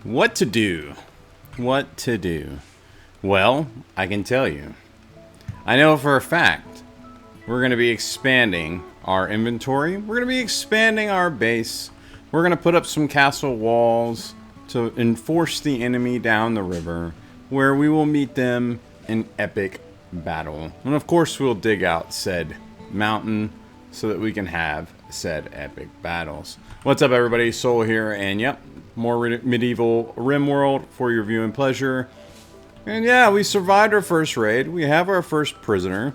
What to do? What to do? Well, I can tell you. I know for a fact we're going to be expanding our inventory. We're going to be expanding our base. We're going to put up some castle walls to enforce the enemy down the river, where we will meet them in epic battle. And of course, we'll dig out said mountain so that we can have said epic battles. What's up, everybody? Soul here, and yep, more medieval Rimworld for your viewing pleasure. And yeah, we survived our first raid. We have our first prisoner.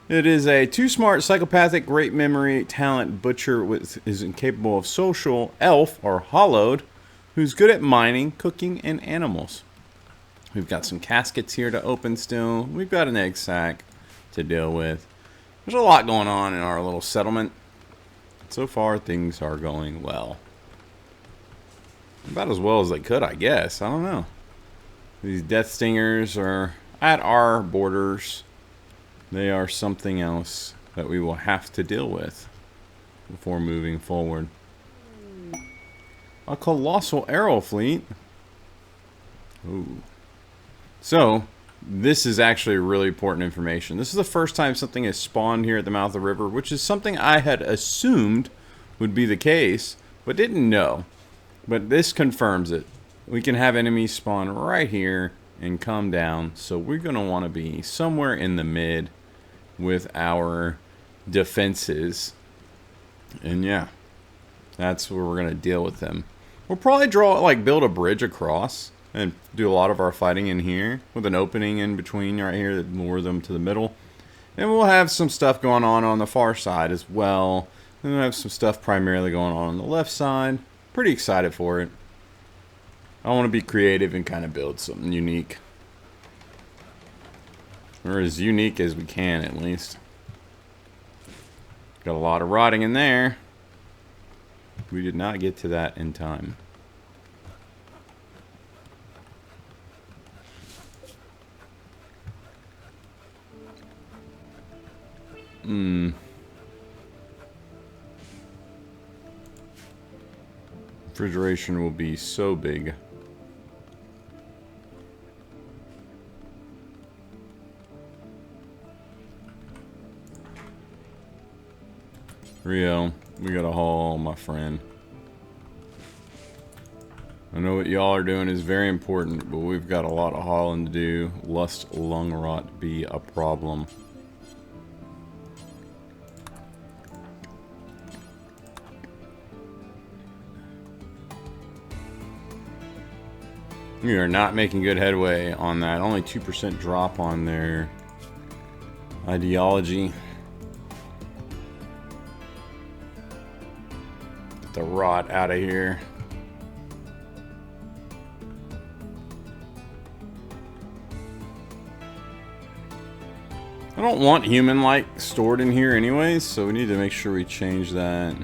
It is a too smart, psychopathic, great memory, talent butcher with is incapable of social elf or hollowed, who's good at mining, cooking, and animals. We've got some caskets here to open still. We've got an egg sack to deal with. There's a lot going on in our little settlement. So far, things are going well. About as well as they could, I guess. I don't know. These death stingers are at our borders. They are something else that we will have to deal with before moving forward. A colossal arrow fleet. Ooh. So, this is actually really important information. This is the first time something has spawned here at the mouth of the river, which is something I had assumed would be the case, but didn't know. But this confirms it. We can have enemies spawn right here and come down, so we're going to want to be somewhere in the mid with our defenses. And yeah, that's where we're going to deal with them. We'll probably build a bridge across and do a lot of our fighting in here with an opening in between right here that lure them to the middle. And we'll have some stuff going on the far side as well. And we'll have some stuff primarily going on the left side. Pretty excited for it. I want to be creative and kind of build something unique. Or as unique as we can, at least. Got a lot of rotting in there. We did not get to that in time. Refrigeration will be so big. Rio, we got a haul, my friend. I know what y'all are doing is very important, but we've got a lot of hauling to do. Lust lung rot be a problem. We are not making good headway on that. Only 2% drop on their ideology. Get the rot out of here. I don't want human-like stored in here anyways, so we need to make sure we change that.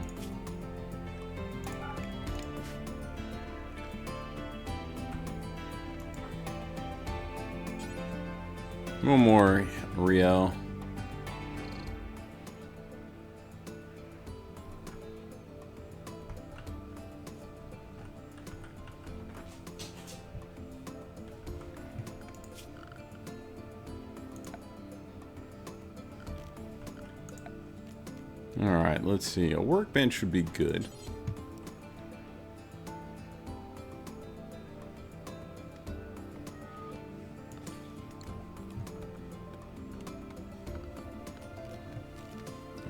One more Rio. Alright, let's see. A workbench would be good.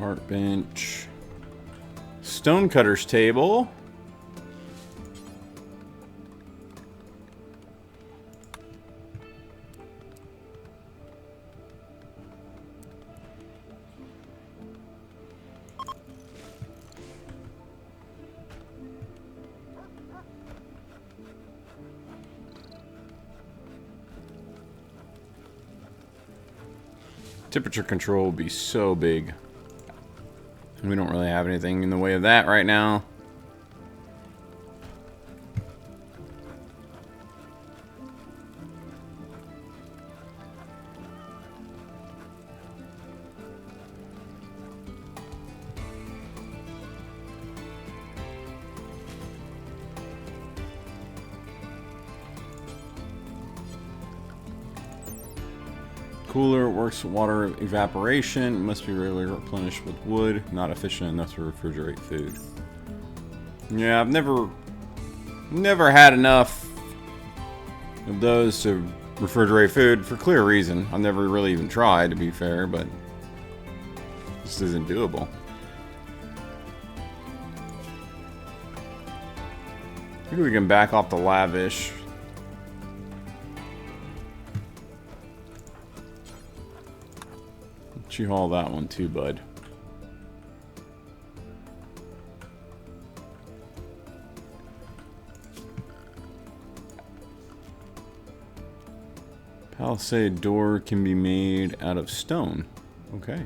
Art bench. Stonecutter's table. Temperature control will be so big. We don't really have anything in the way of that right now. Cooler works with water evaporation. Must be regularly replenished with wood. Not efficient enough to refrigerate food. Yeah, I've never had enough of those to refrigerate food for clear reason. I've never really even tried, to be fair, but this isn't doable. I think we can back off the lavish. Let you haul that one too, bud. Palisade door can be made out of stone. Okay.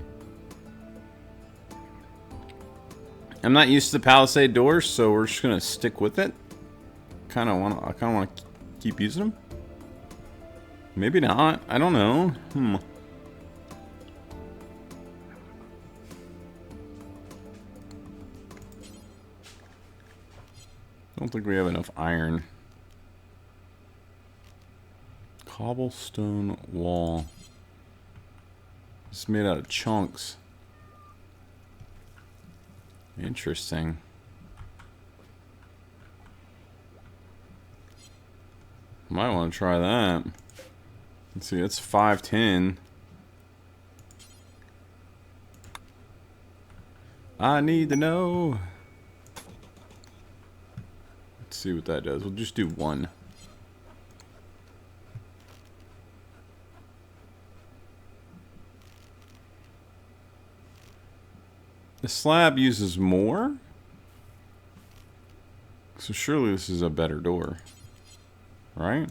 I'm not used to the palisade doors, so we're just gonna stick with it. I kind of want to keep using them. Maybe not. I don't know. I don't think we have enough iron. Cobblestone wall. It's made out of chunks. Interesting. Might want to try that. Let's see, it's 510. I need to know. Let's see what that does. We'll just do one. The slab uses more? So surely this is a better door. Right?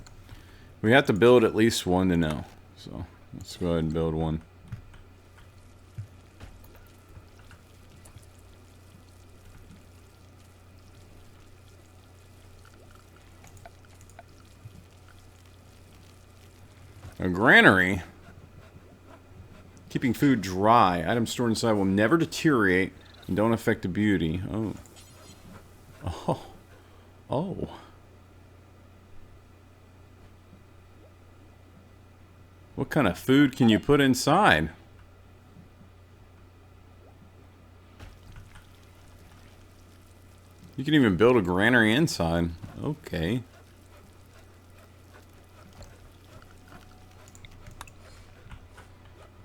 We have to build at least one to know. So let's go ahead and build one. A granary. Keeping food dry. Items stored inside will never deteriorate and don't affect the beauty. Oh. Oh. Oh. What kind of food can you put inside? You can even build a granary inside. Okay.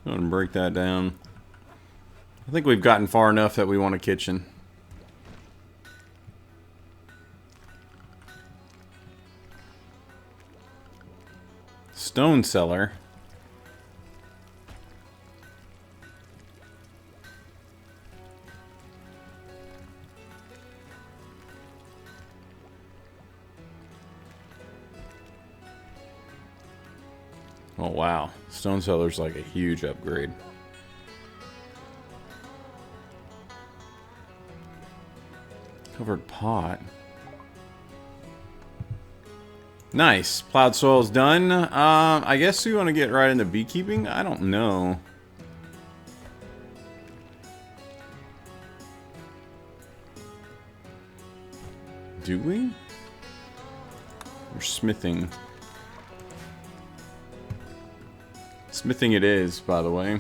Go ahead and break that down. I think we've gotten far enough that we want a kitchen. Stone cellar. Oh wow, stone cellar's like a huge upgrade. Covered pot. Nice. Plowed soil's done. I guess we want to get right into beekeeping. I don't know. Do we? Or smithing? Smithing it is, by the way.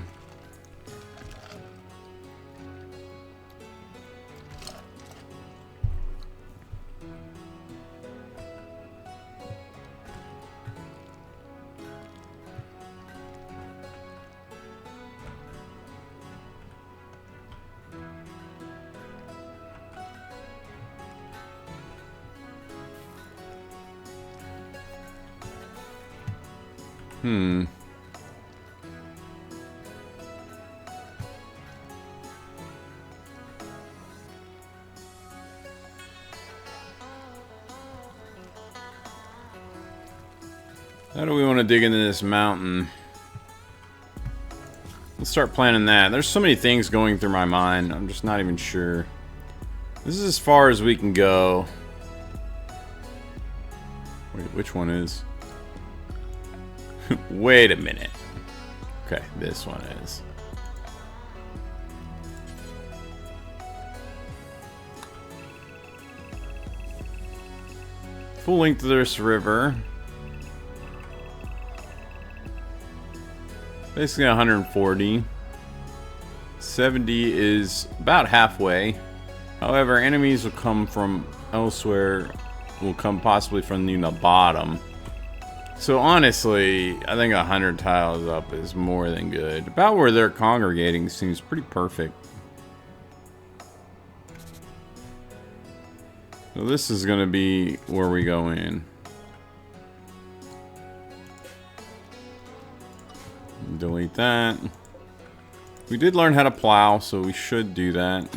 How do we want to dig into this mountain? Let's start planning that. There's so many things going through my mind. I'm just not even sure. This is as far as we can go. Wait, which one is? Wait a minute. Okay, this one is. Full length of this river. Basically 140. 70 is about halfway. However, enemies will come from elsewhere. Will come possibly from the bottom. So honestly, I think 100 tiles up is more than good. About where they're congregating seems pretty perfect. So this is going to be where we go in. Delete that. We did learn how to plow, so we should do that.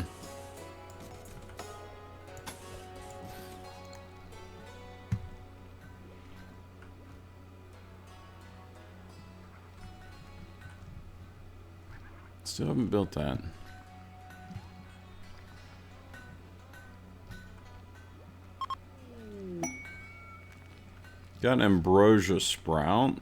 Still haven't built that. Got an ambrosia sprout.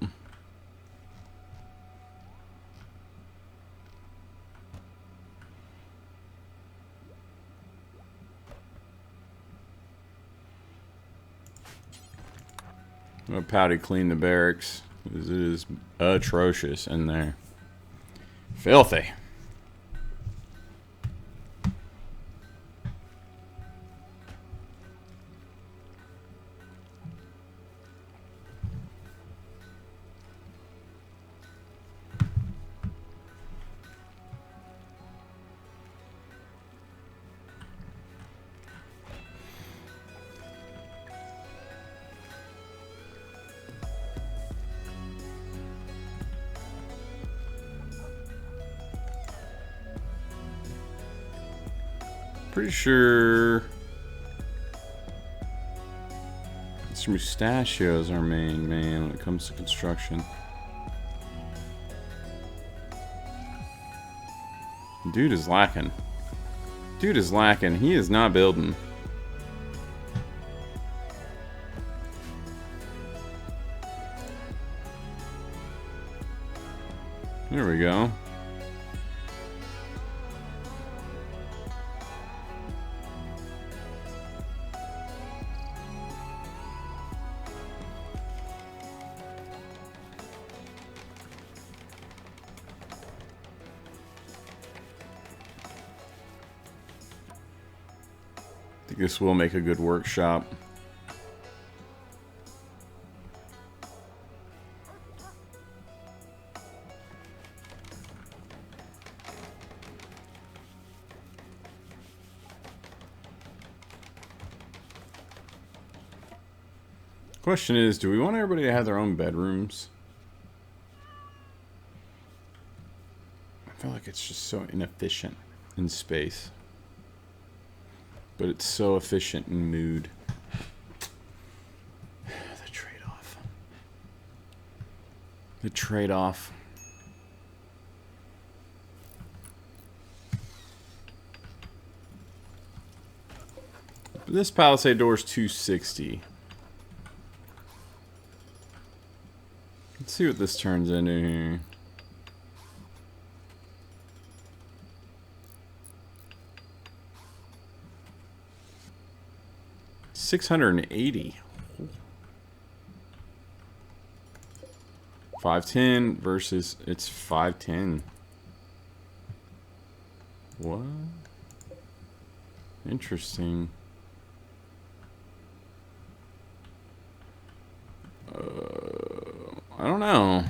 I'm gonna potty clean the barracks, because it is atrocious in there. Filthy. Pretty sure Mr. Mustachio's our main man when it comes to construction. Dude is lacking. Dude is lacking. He is not building. There we go. I think this will make a good workshop. Question is, do we want everybody to have their own bedrooms? I feel like it's just so inefficient in space. But it's so efficient in mood. The trade-off. The trade-off. This palisade door is 260. Let's see what this turns into here. $680. 510 versus it's 510. What? Interesting. I don't know.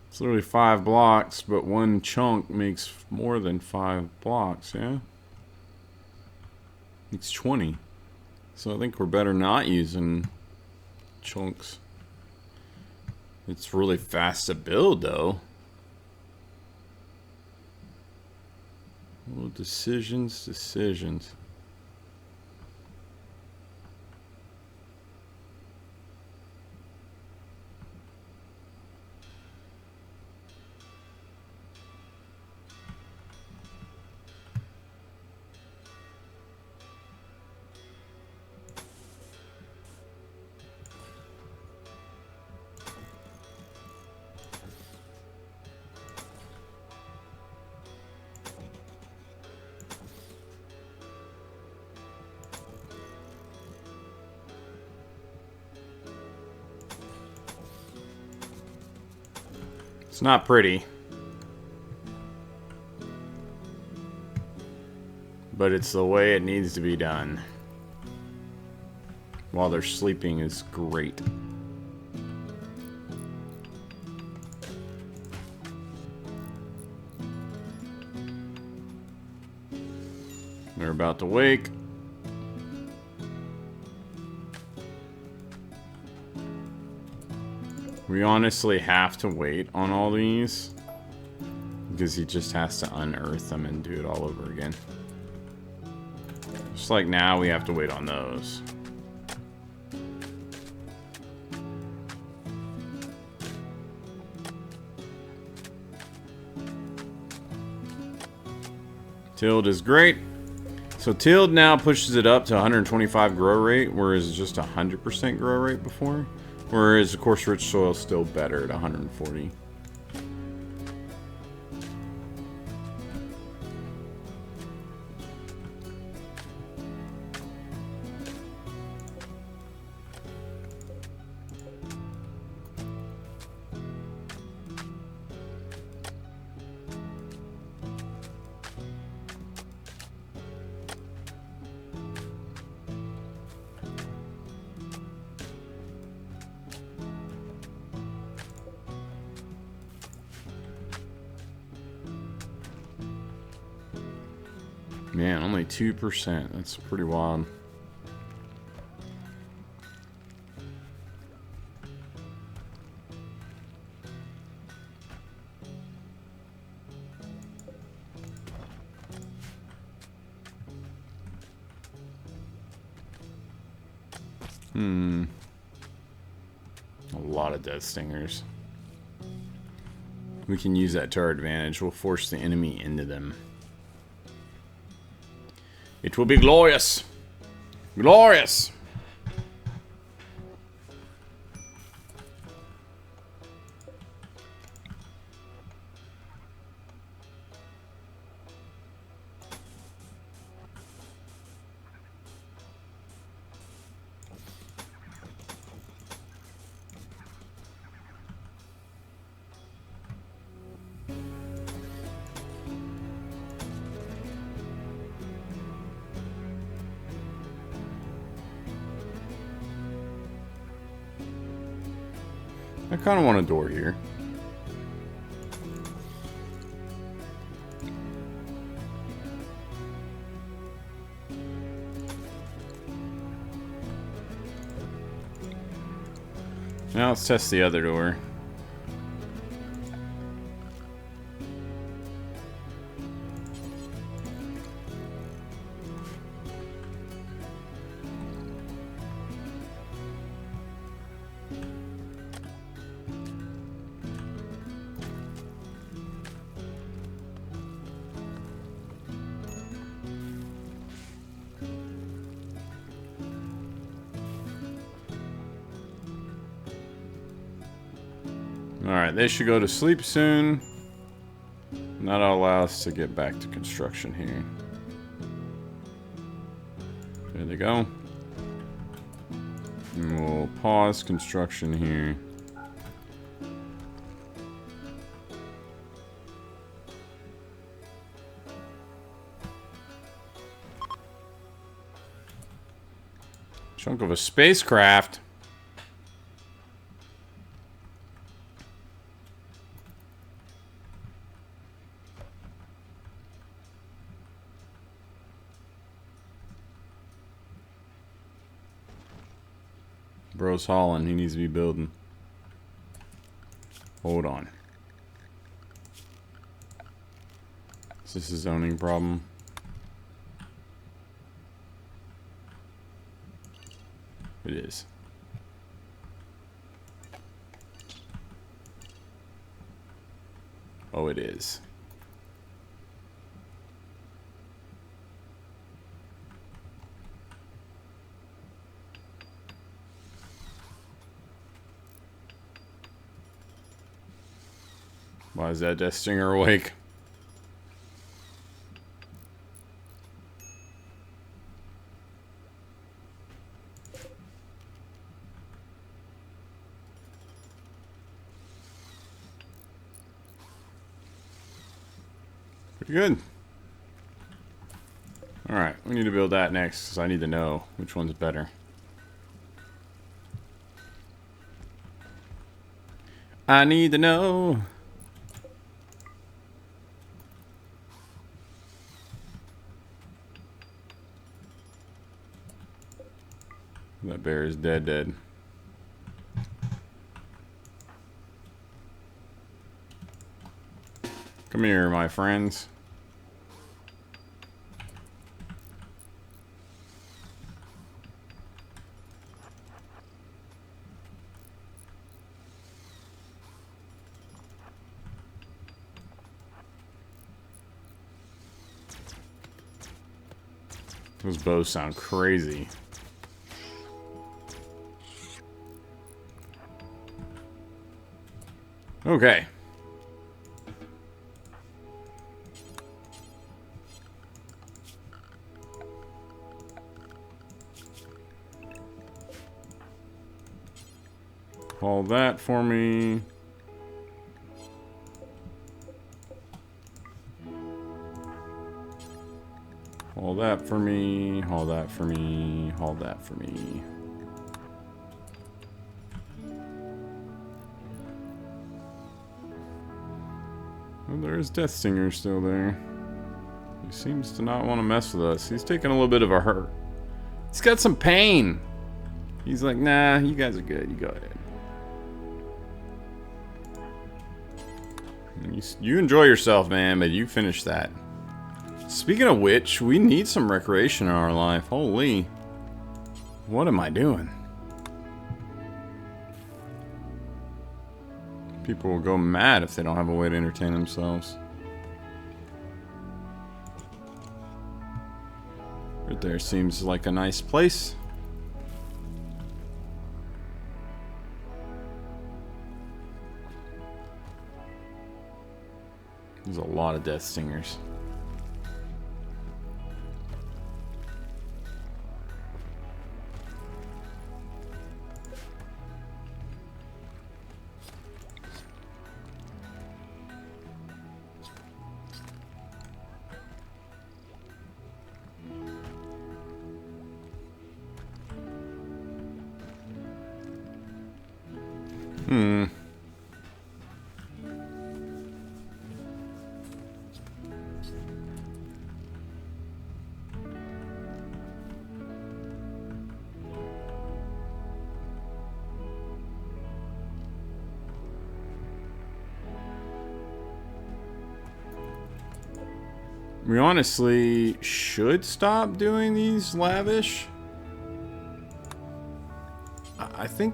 It's literally 5 blocks, but one chunk makes more than 5 blocks, yeah? It's 20. So I think we're better not using chunks. It's really fast to build, though. Well, decisions. It's not pretty. But it's the way it needs to be done. While they're sleeping is great. They're about to wake. We honestly have to wait on all these. Because he just has to unearth them and do it all over again. Just like now, we have to wait on those. Tilled is great. So tilled now pushes it up to 125 grow rate, whereas just 100% grow rate before. Whereas, of course, rich soil is still better at 140. Man, only 2%. That's pretty wild. A lot of death stingers. We can use that to our advantage. We'll force the enemy into them. It will be glorious. Glorious. I kind of want a door here. Now let's test the other door. Alright, they should go to sleep soon. And that'll allow us to get back to construction here. There they go. And we'll pause construction here. Chunk of a spacecraft. Bro's hauling. He needs to be building. Hold on. Is this a zoning problem? It is. Oh, it is. Why is that Death Stinger awake? Good. Alright, we need to build that next, because I need to know which one's better. I need to know. That bear is dead. Come here, my friends. Those bows sound crazy. Okay. Haul that for me. Haul that for me. Haul that for me. Haul that for me. Well, there's Death Stinger still there. He seems to not want to mess with us. He's taking a little bit of a hurt. He's got some pain. He's like, nah, you guys are good. You go ahead. You enjoy yourself, man, but you finish that. Speaking of which, we need some recreation in our life. Holy. What am I doing? People will go mad if they don't have a way to entertain themselves. Right there seems like a nice place. There's a lot of Death Stingers. We honestly should stop doing these lavish. I think,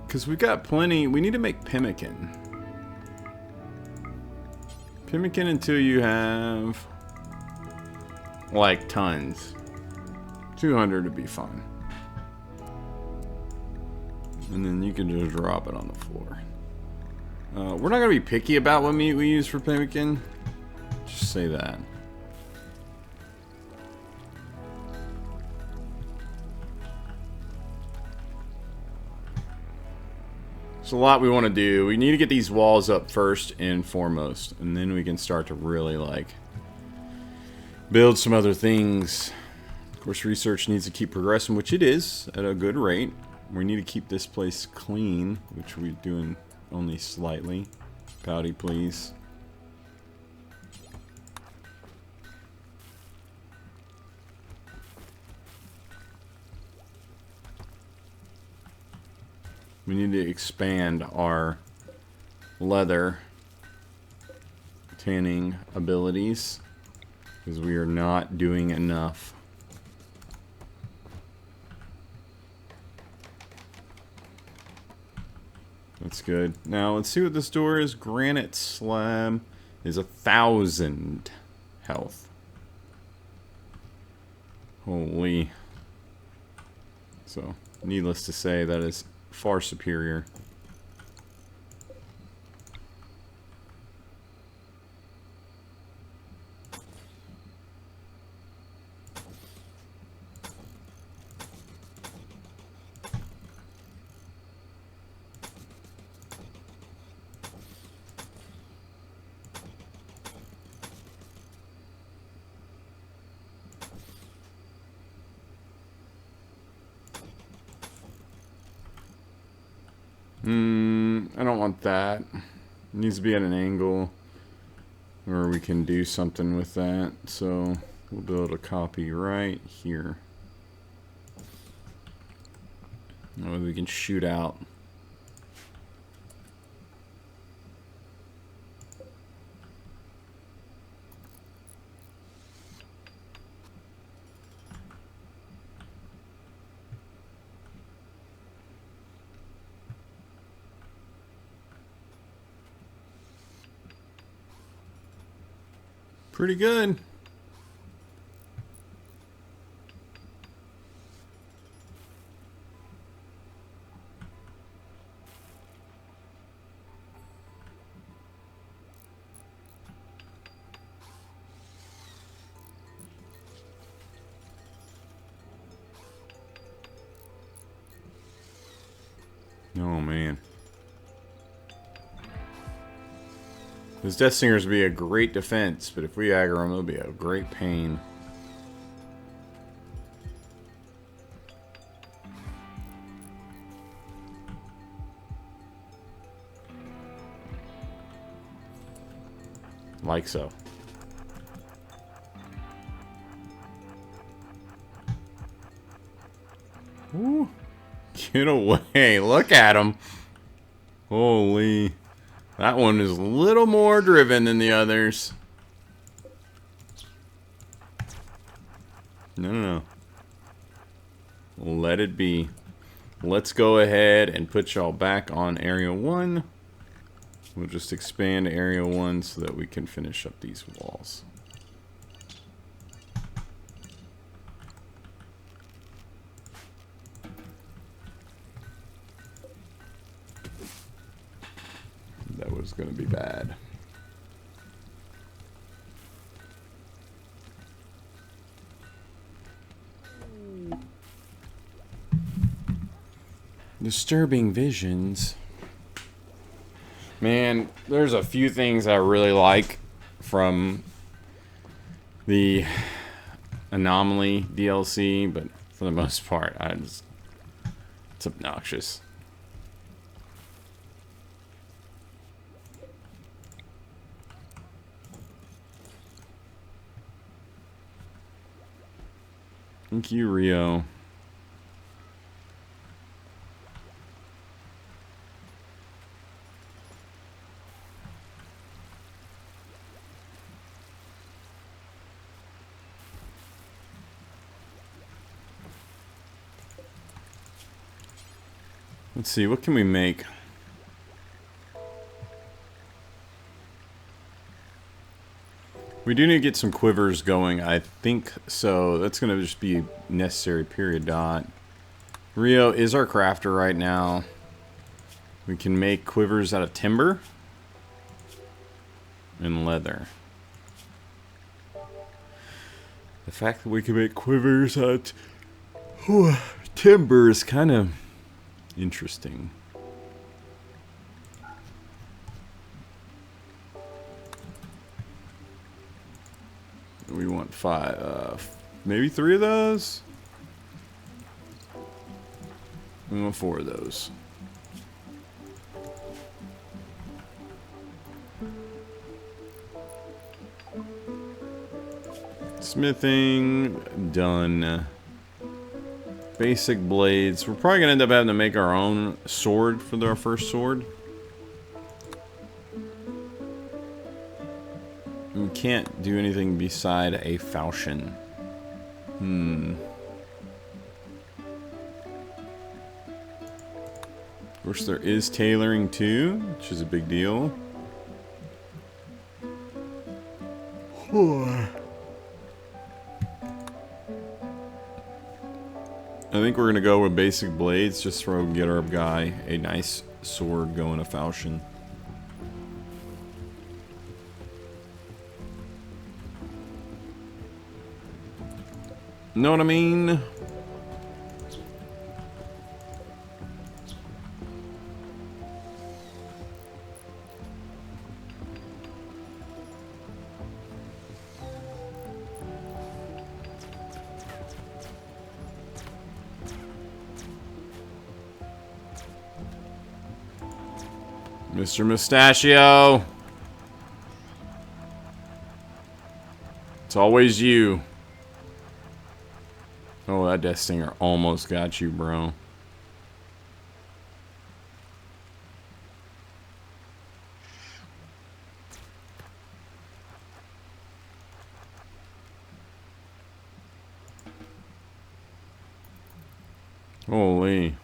because we've got plenty. We need to make pemmican. Pemmican until you have, like, tons. 200 would be fine. And then you can just drop it on the floor. We're not going to be picky about what meat we use for pemmican. Just say that. There's a lot we want to do. We need to get these walls up first and foremost, and then we can start to really, like, build some other things. Of course, research needs to keep progressing, which it is at a good rate. We need to keep this place clean, which we're doing only slightly. Pouty, please. We need to expand our leather tanning abilities because we are not doing enough. That's good. Now let's see what this door is. Granite slab is 1,000 health. Holy. So, needless to say, that is far superior. I don't want that. It needs to be at an angle where we can do something with that. So we'll build a copy right here. That way we can shoot out. Pretty good. Oh man. Those Death Stingers would be a great defense, but if we aggro them, it'll be a great pain. Like so. Ooh. Get away. Look at him. Holy. That one is a little more driven than the others. No. Let it be. Let's go ahead and put y'all back on Area 1. We'll just expand Area 1 so that we can finish up these walls. That was going to be bad. Disturbing visions. Man, there's a few things I really like from the Anomaly DLC, but for the most part, it's obnoxious. Thank you, Rio. Let's see, what can we make? We do need to get some quivers going, I think, so that's going to just be necessary, period, dot. Rio is our crafter right now. We can make quivers out of timber and leather. The fact that we can make quivers out of timber is kind of interesting. We want 5, maybe 3 of those. We want 4 of those. Smithing done. Basic blades. We're probably gonna end up having to make our own sword for our first sword. We can't do anything beside a falchion. Of course, there is tailoring too, which is a big deal. I think we're gonna go with basic blades just so we can get our guy a nice sword going, a falchion. Know what I mean? Mr. Mustachio. It's always you. Oh, that Death Stinger almost got you, bro. Holy.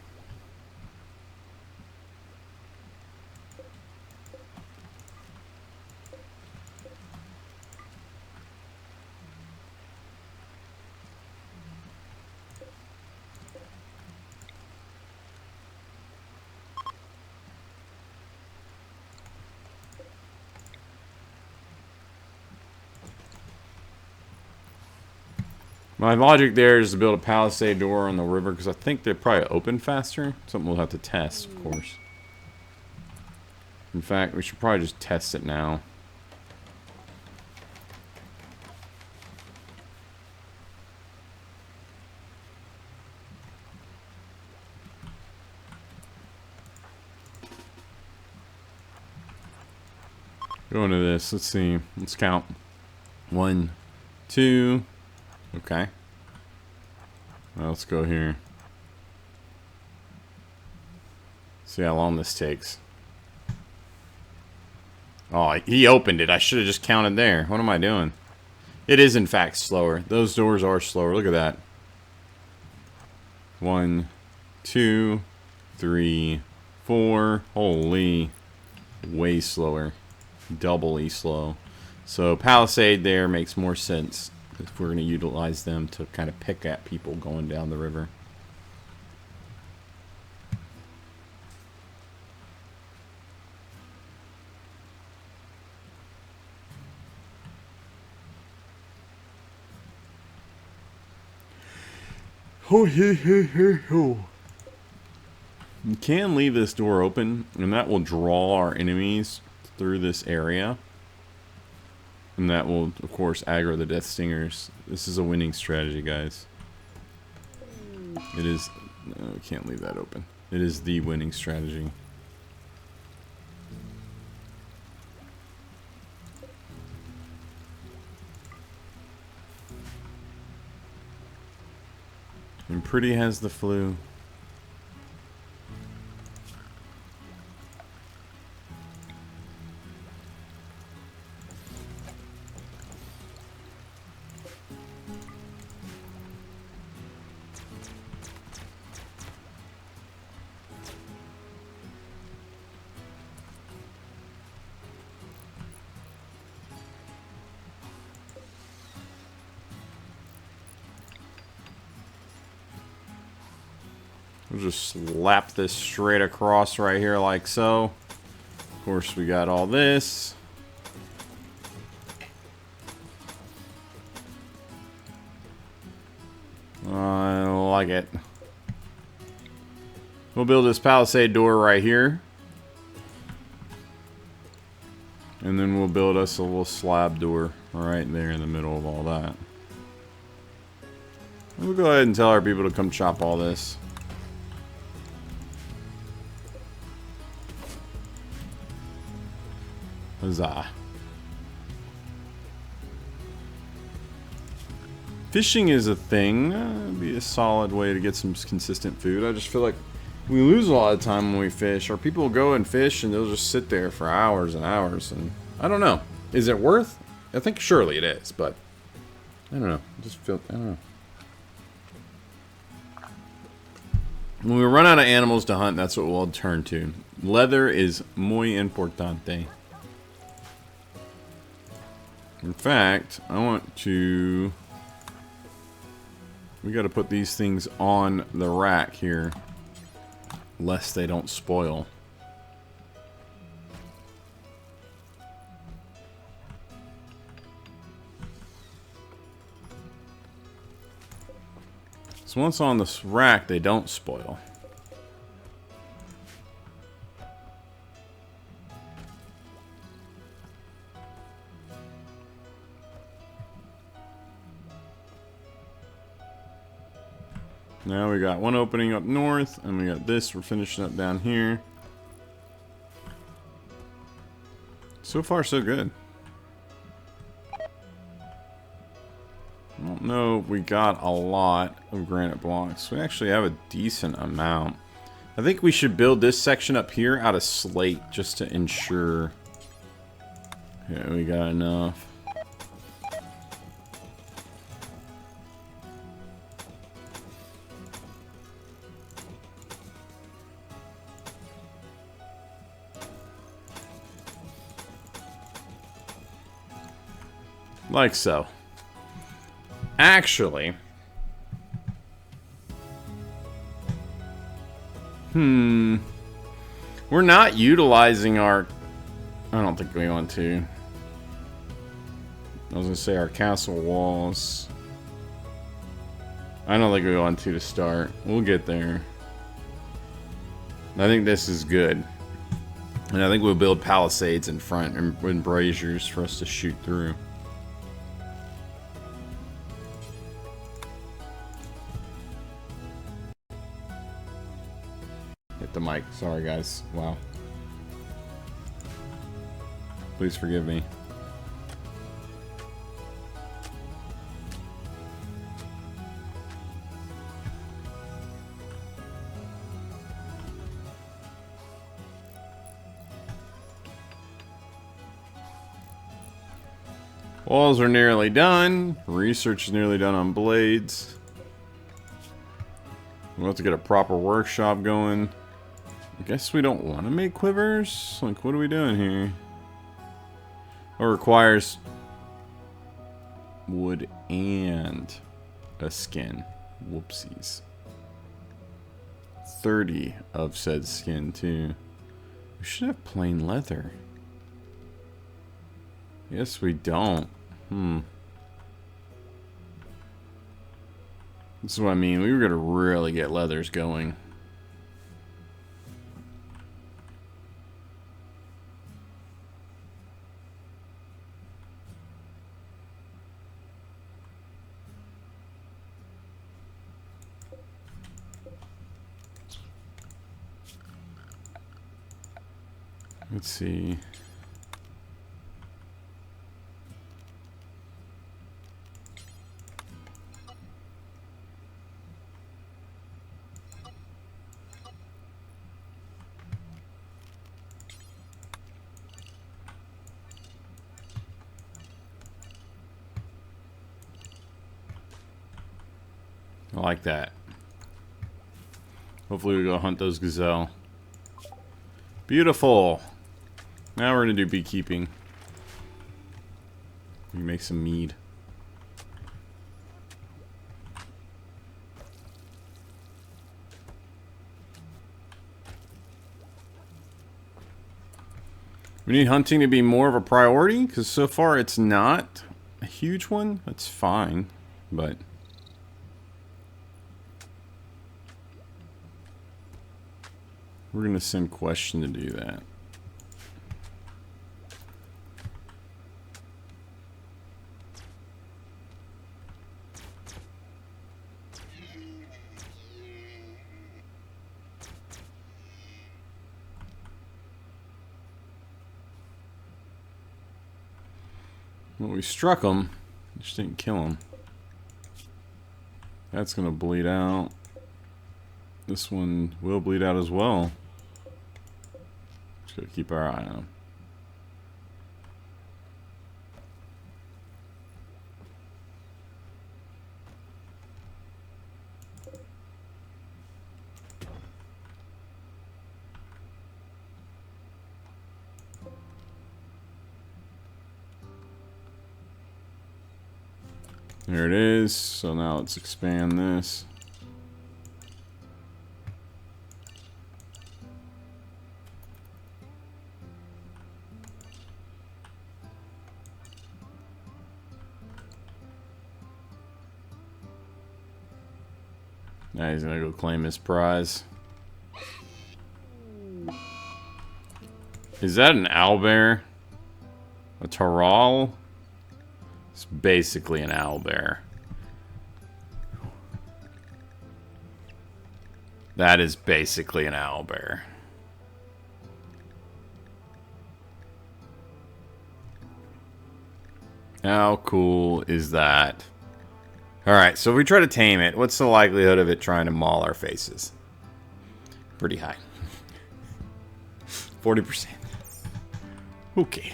My logic there is to build a palisade door on the river because I think they probably open faster. Something we'll have to test, of course. In fact, we should probably just test it now. Go into this. Let's see. Let's count. 1, 2. Okay. Well, let's go here. See how long this takes. Oh, he opened it. I should have just counted there. What am I doing? It is, in fact, slower. Those doors are slower. Look at that. 1, 2, 3, 4. Holy. Way slower. Doubly slow. So, palisade there makes more sense if we're going to utilize them to kind of pick at people going down the river. Oh, you can leave this door open, and that will draw our enemies through this area. And that will, of course, aggro the Death Stingers. This is a winning strategy, guys. It is... No, we can't leave that open. It is the winning strategy. And Pretty has the flu. We'll just slap this straight across right here like so. Of course, we got all this. I like it. We'll build this palisade door right here. And then we'll build us a little slab door right there in the middle of all that. We'll go ahead and tell our people to come chop all this. Huzzah. Fishing is a thing. It'd be a solid way to get some consistent food. I just feel like we lose a lot of time when we fish. Our people will go and fish and they'll just sit there for hours and hours. And I don't know. Is it worth? I think surely it is, but I don't know. I just feel, I don't know. When we run out of animals to hunt, that's what we'll turn to. Leather is muy importante. In fact, I want to... We got to put these things on the rack here, lest they don't spoil. So once on this rack, they don't spoil. Now we got one opening up north, and we got this. We're finishing up down here. So far, so good. I don't know if we got a lot of granite blocks. We actually have a decent amount. I think we should build this section up here out of slate just to ensure. Yeah, we got enough. Like so. Actually, we're not utilizing our... I don't think we want to. I was gonna say our castle walls. I don't think we want to start. We'll get there. I think this is good. And I think we'll build palisades in front and braziers for us to shoot through. Hit the mic. Sorry, guys. Wow. Please forgive me. Walls are nearly done. Research is nearly done on blades. We'll have to get a proper workshop going. I guess we don't want to make quivers? Like, what are we doing here? It requires wood and a skin. Whoopsies. 30 of said skin, too. We should have plain leather. Yes, we don't. This is what I mean. We were going to really get leathers going. Let's see. I like that. Hopefully we go hunt those gazelle. Beautiful. Now we're going to do beekeeping. We make some mead. We need hunting to be more of a priority, because so far it's not a huge one. That's fine, but... we're going to send Question to do that. Well, we struck him. Just didn't kill him. That's going to bleed out. This one will bleed out as well. Just got to keep our eye on him. There it is. So now let's expand this. Now he's gonna go claim his prize. Is that an owlbear? A Taral? It's basically an owlbear. That is basically an owlbear. How cool is that? Alright, so if we try to tame it, what's the likelihood of it trying to maul our faces? Pretty high. 40%. Okay.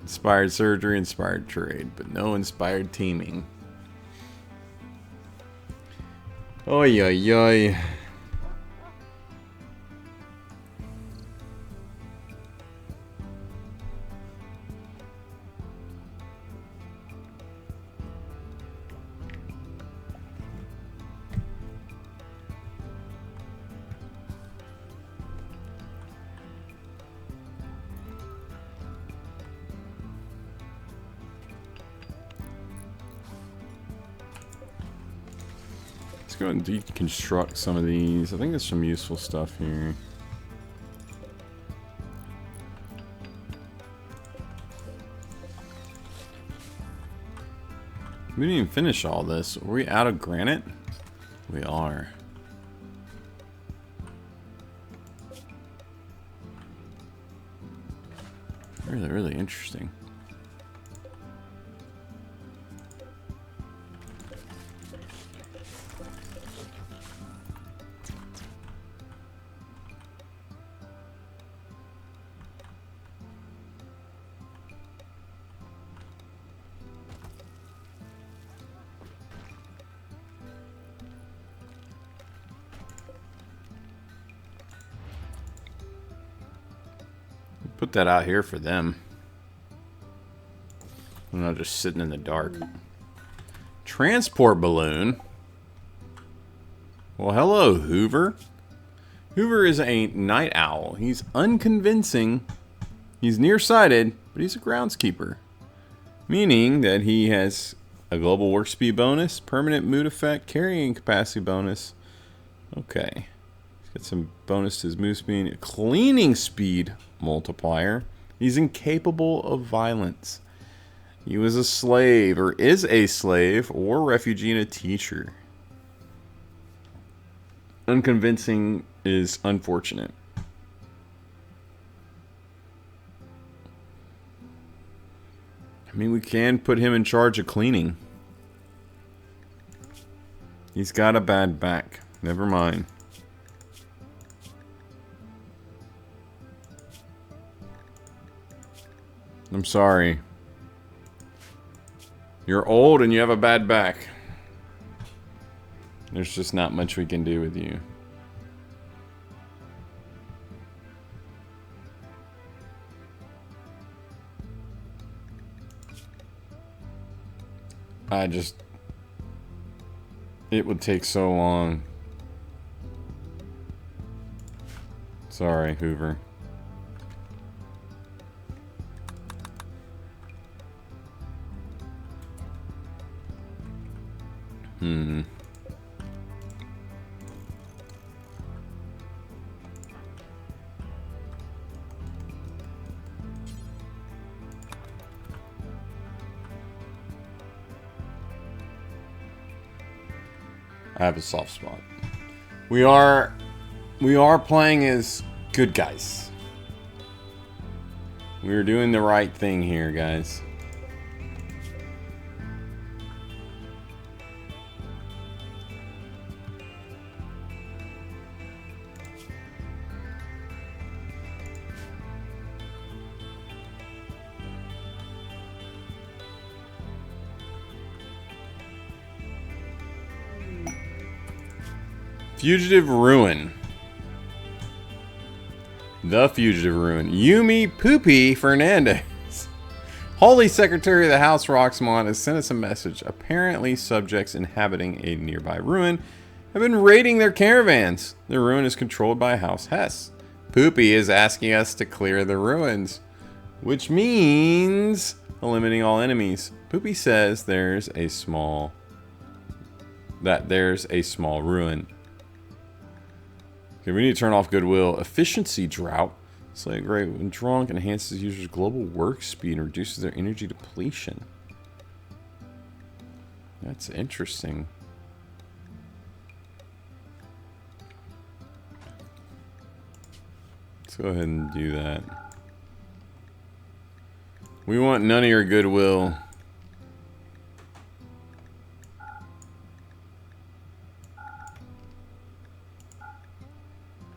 Inspired surgery, inspired trade, but no inspired teaming. Oy, oy, oy. Let's go and deconstruct some of these. I think there's some useful stuff here. We didn't even finish all this. Are we out of granite? We are. Really, really interesting. Put that out here for them. I'm not just sitting in the dark. Transport balloon. Well, hello, Hoover. Hoover is a night owl. He's unconvincing. He's nearsighted, but he's a groundskeeper. Meaning that he has a global work speed bonus, permanent mood effect, carrying capacity bonus. Okay. He's got some bonus to his move speed, a cleaning speed multiplier. He's incapable of violence. He was a slave, or is a slave, or refugee and a teacher. Unconvincing is unfortunate. I mean, we can put him in charge of cleaning. He's got a bad back. Never mind. I'm sorry. You're old and you have a bad back. There's just not much we can do with you. It would take so long. Sorry, Hoover. I have a soft spot. We are playing as good guys. We're doing the right thing here, guys. Fugitive Ruin. The Fugitive Ruin. Yumi Poopy Fernandez. Holy Secretary of the House Roxmont has sent us a message. Apparently, subjects inhabiting a nearby ruin have been raiding their caravans. The ruin is controlled by House Hess. Poopy is asking us to clear the ruins, which means eliminating all enemies. Poopy says there's a small ruin. Okay, we need to turn off goodwill. Efficiency drought. Slay great when drunk, enhances users' global work speed and reduces their energy depletion. That's interesting. Let's go ahead and do that. We want none of your goodwill.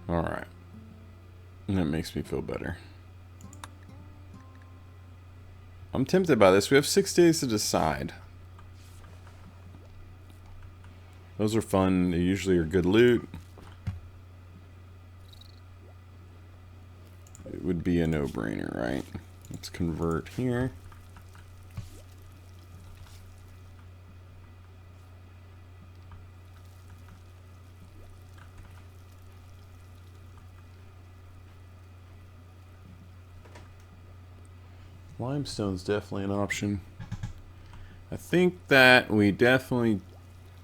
Alright. That makes me feel better. I'm tempted by this. We have 6 days to decide. Those are fun. They usually are good loot. It would be a no-brainer, right? Let's convert here. Limestone's definitely an option. I think that we definitely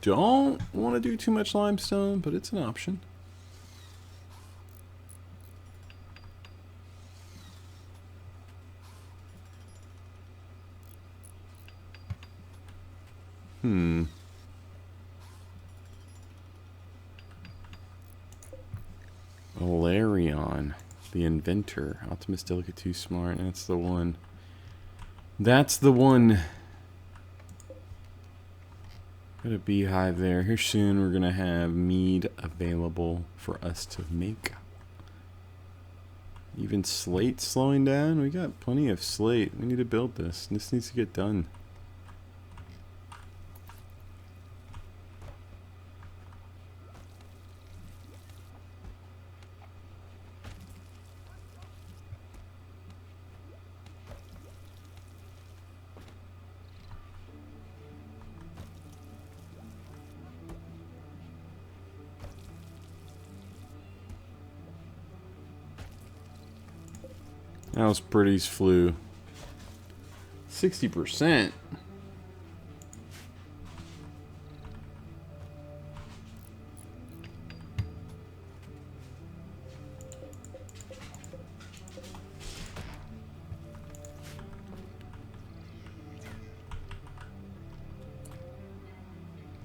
don't want to do too much limestone, but it's an option. Valerion, the inventor. Optimus, delicate, too smart. That's the one. That's the one. Got a beehive there. Here soon we're gonna have mead available for us to make. Even slate slowing down. We got plenty of slate. We need to build this. This needs to get done. How's Pretty's flu? 60%.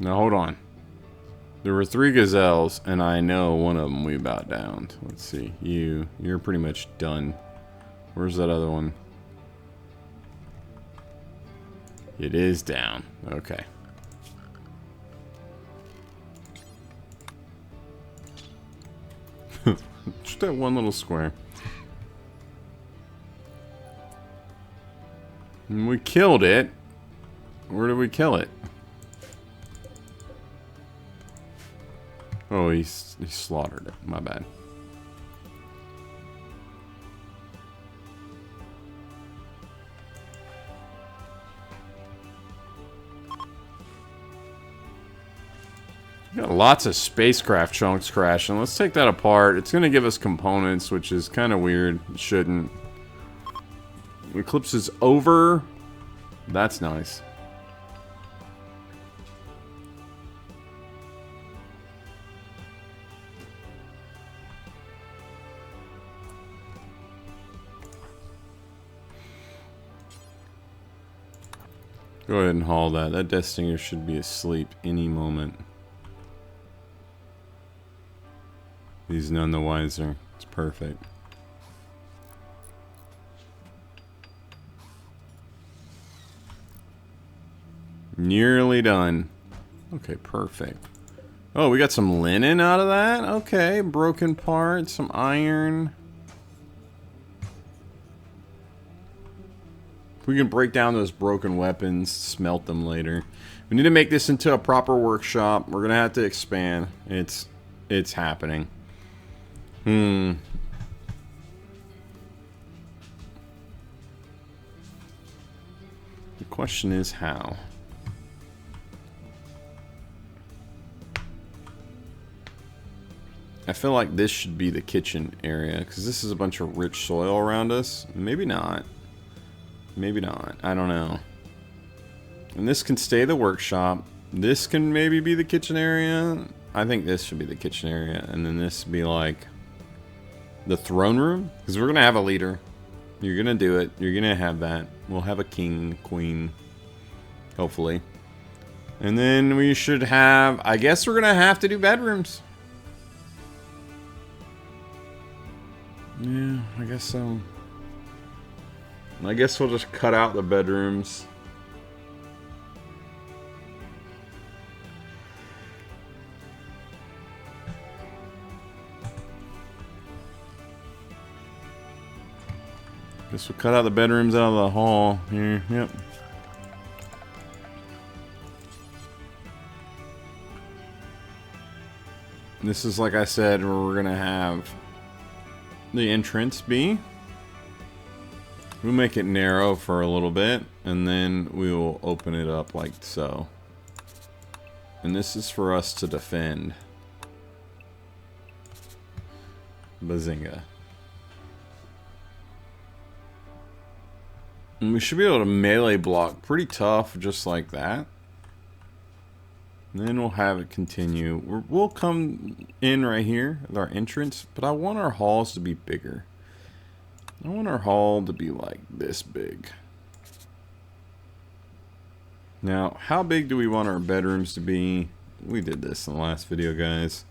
Now hold on. There were 3 gazelles, and I know one of them we about downed. Let's see. You're pretty much done. Where's that other one? It is down. Okay. Just that one little square. And we killed it. Where did we kill it? Oh, he slaughtered it. My bad. Got lots of spacecraft chunks crashing. Let's take that apart. It's going to give us components, which is kind of weird. It shouldn't. Eclipse is over. That's nice. Go ahead and haul that. That Death Stinger should be asleep any moment. He's none the wiser. It's perfect. Nearly done. Okay, perfect. Oh, we got some linen out of that? Okay, broken parts, some iron. We can break down those broken weapons, smelt them later. We need to make this into a proper workshop. We're gonna have to expand. It's happening. The question is how. I feel like this should be the kitchen area because this is a bunch of rich soil around us. Maybe not. Maybe not. I don't know. And this can stay the workshop. This can maybe be the kitchen area. I think this should be the kitchen area. And then this be like the throne room. Because we're going to have a leader. You're going to do it. You're going to have that. We'll have a king, queen. Hopefully. And then we should have... I guess we're going to have to do bedrooms. Yeah, I guess so. I guess we'll just cut out the bedrooms. Guess we'll cut out the bedrooms out of the hall here. Yep. This is, like I said, where we're gonna have the entrance be. We'll make it narrow for a little bit, and then we will open it up like so. And this is for us to defend. Bazinga. And we should be able to melee block pretty tough, just like that. And then we'll have it continue. We'll come in right here at our entrance, but I want our halls to be bigger. I want our hall to be like this big. Now, how big do we want our bedrooms to be? We did this in the last video, guys.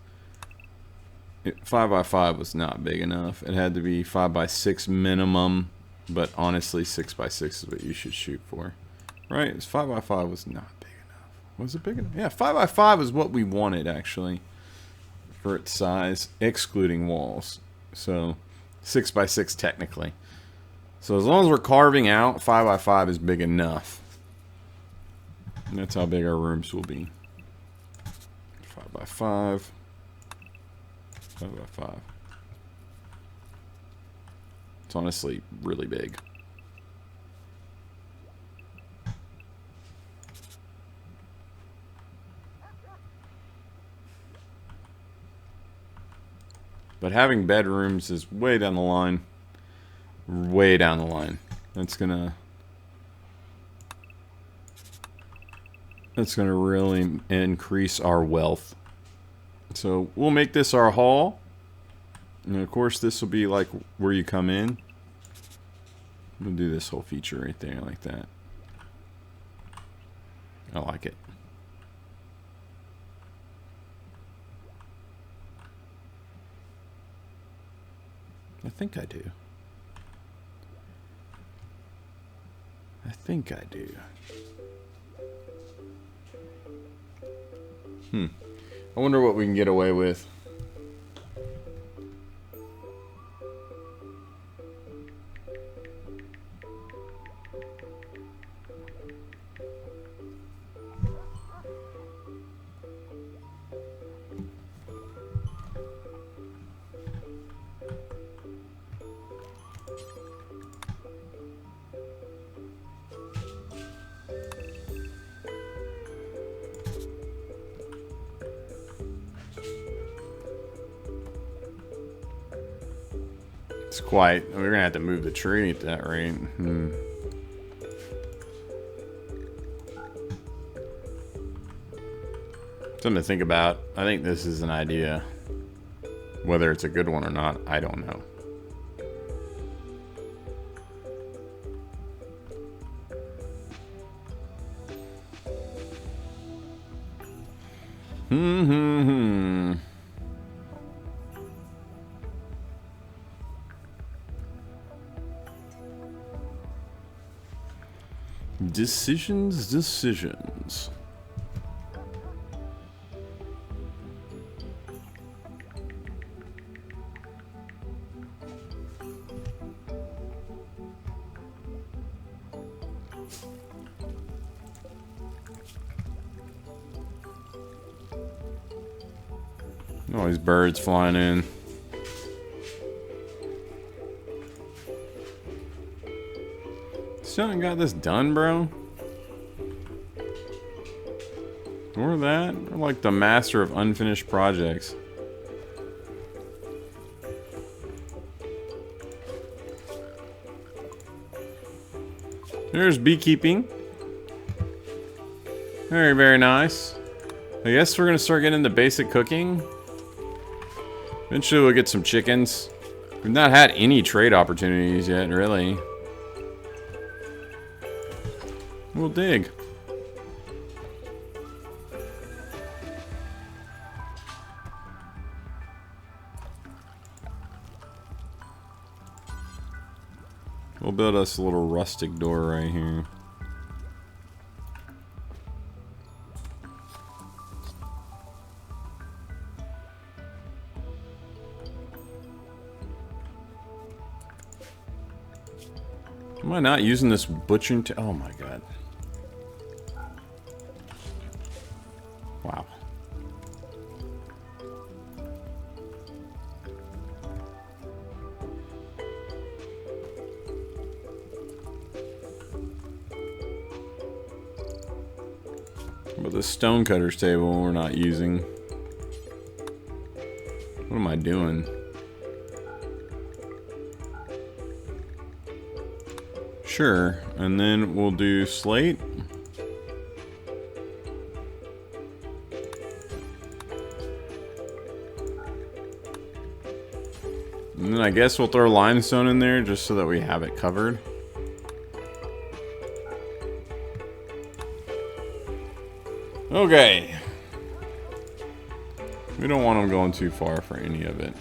5x5 was not big enough. It had to be 5x6 minimum, but honestly 6x6 is what you should shoot for. Right? 5x5 was not big enough. Was it big enough? Yeah, 5x5 is what we wanted, actually, for its size, excluding walls. So 6x6 technically. So as long as we're carving out, 5x5 is big enough. And that's how big our rooms will be. 5x5. 5x5. It's honestly really big. But having bedrooms is way down the line. Way down the line. That's gonna really increase our wealth. So we'll make this our hall. And of course this will be like where you come in. We'll do this whole feature right there like that. I like it. I think I do. I think I do. I wonder what we can get away with. It's quite. We're gonna have to move the tree at that rate. Something to think about. I think this is an idea. Whether it's a good one or not, I don't know. Decisions. All these birds flying in. Still haven't got this done, bro. Or that. Or like the master of unfinished projects. There's beekeeping. Very, very nice. I guess we're gonna start getting into basic cooking. Eventually we'll get some chickens. We've not had any trade opportunities yet, really. We'll dig. We'll build us a little rustic door right here. Am I not using this butchering oh my god. Wow. But the stonecutter's table we're not using. What am I doing? Sure, and then we'll do slate. And then I guess we'll throw limestone in there just so that we have it covered. Okay. We don't want them going too far for any of it.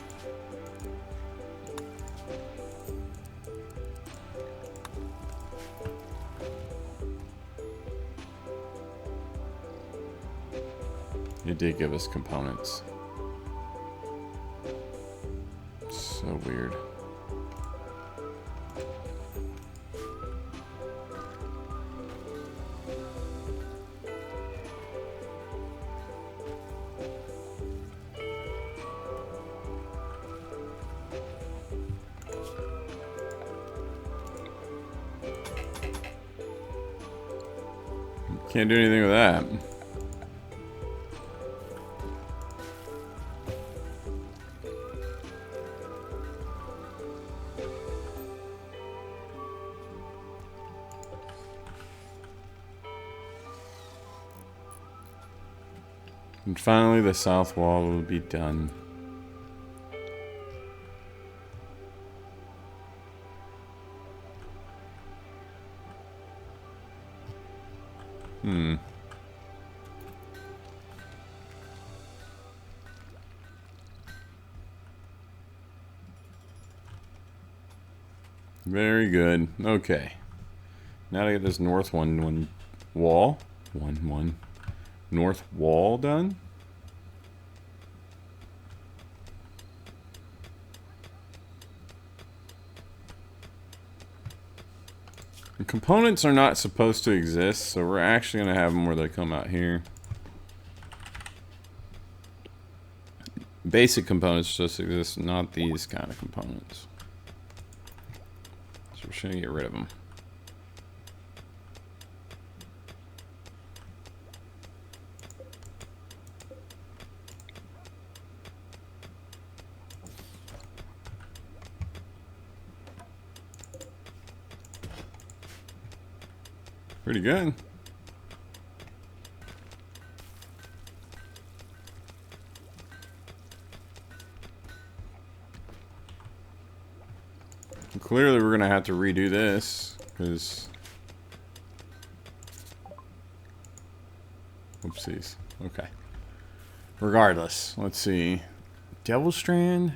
It did give us components. So weird. Can't do anything with that. And finally, the south wall will be done. Very good. Okay. Now to get this north one wall. North wall done. The components are not supposed to exist, so we're actually going to have them where they come out here. Basic components just exist, not these kind of components. So we're just going to get rid of them. Pretty good. Clearly we're gonna have to redo this because oopsies. Okay. Regardless, let's see. Devil Strand?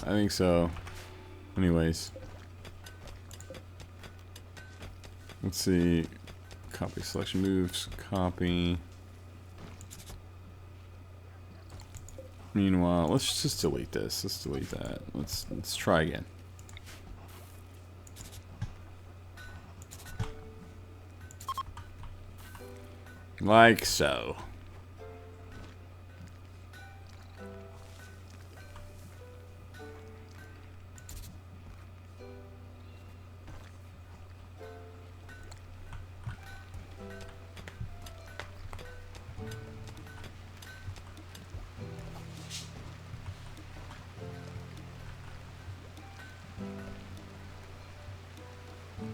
I think so. Anyways. Let's see. Copy selection moves. Copy. Meanwhile, let's just delete this. Let's delete that. Let's try again. Like so.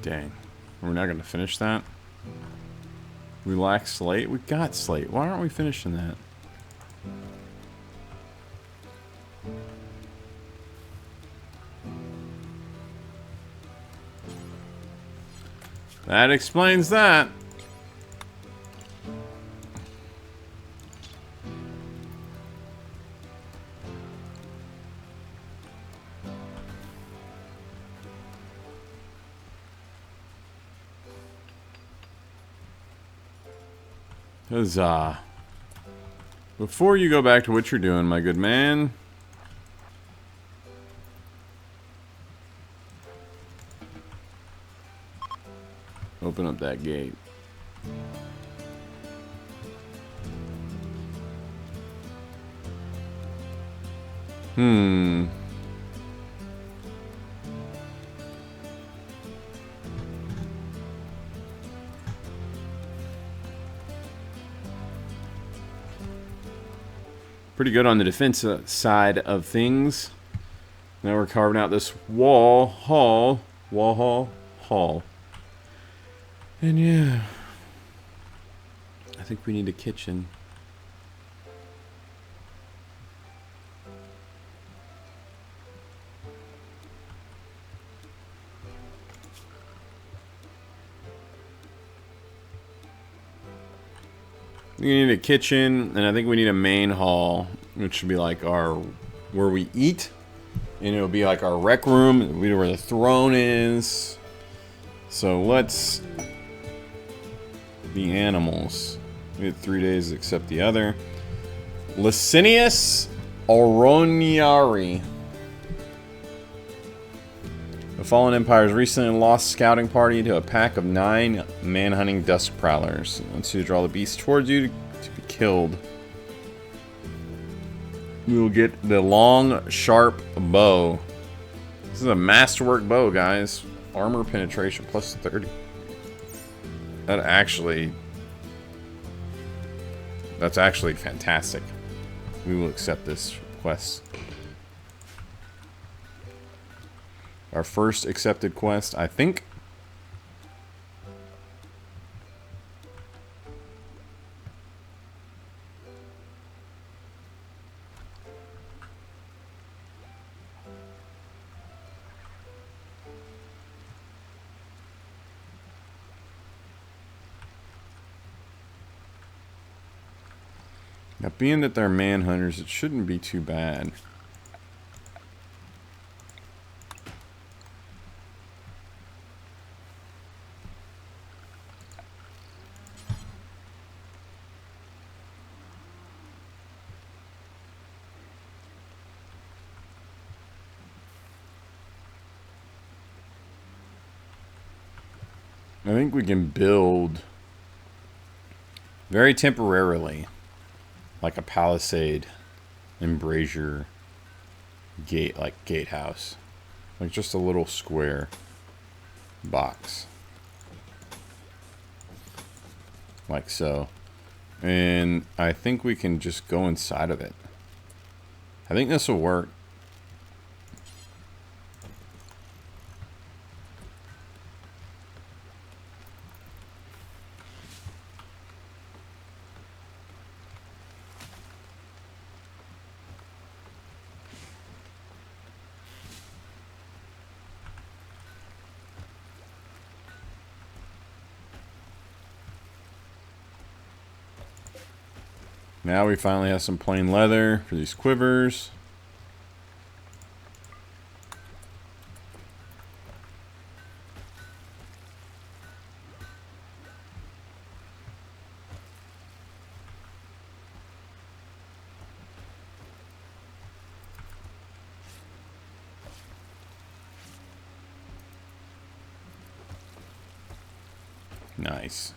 Dang. We're not going to finish that? We lack slate? We got slate. Why aren't we finishing that? That explains that. Huzzah. Before you go back to what you're doing, my good man. Open up that gate. Pretty good on the defense side of things. Now we're carving out this hall. And yeah, I think we need a kitchen. We need a kitchen, and I think we need a main hall, which should be like our where we eat, and it'll be like our rec room. It'll be where the throne is. So let's the animals. We had 3 days except the other. Licinius Auroniari. The Fallen Empire's recently lost scouting party to a pack of 9 man-hunting dusk prowlers. Once you draw the beast towards you to be killed. We will get the long, sharp bow. This is a masterwork bow, guys. Armor penetration plus 30. That's actually fantastic. We will accept this quest. Our first accepted quest, I think. Now, being that they're manhunters, it shouldn't be too bad. I think we can build very temporarily like a palisade embrasure gate, like gatehouse, like just a little square box like so, and I think we can just go inside of it. I think this will work. Now we finally have some plain leather for these quivers. Nice.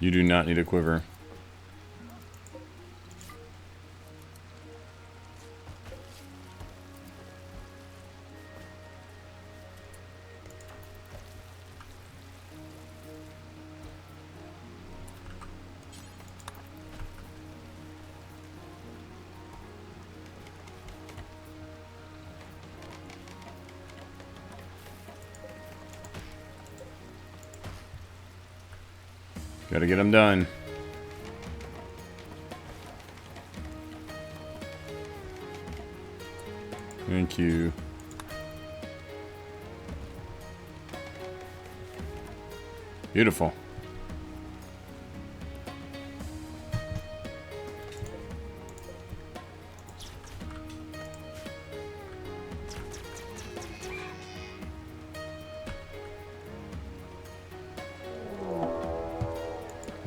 You do not need a quiver. Gotta get them done. Thank you. Beautiful.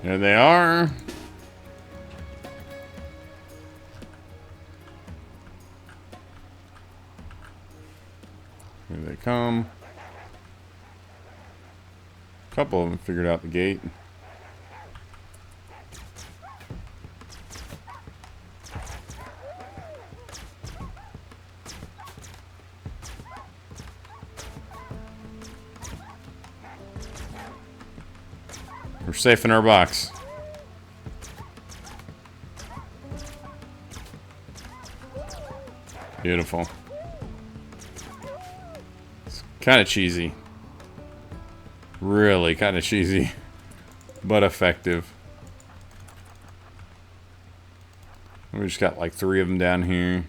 There they are. Here they come. A couple of them figured out the gate. We're safe in our box. Beautiful. It's kind of cheesy. Really kind of cheesy, but effective. We just got like 3 of them down here.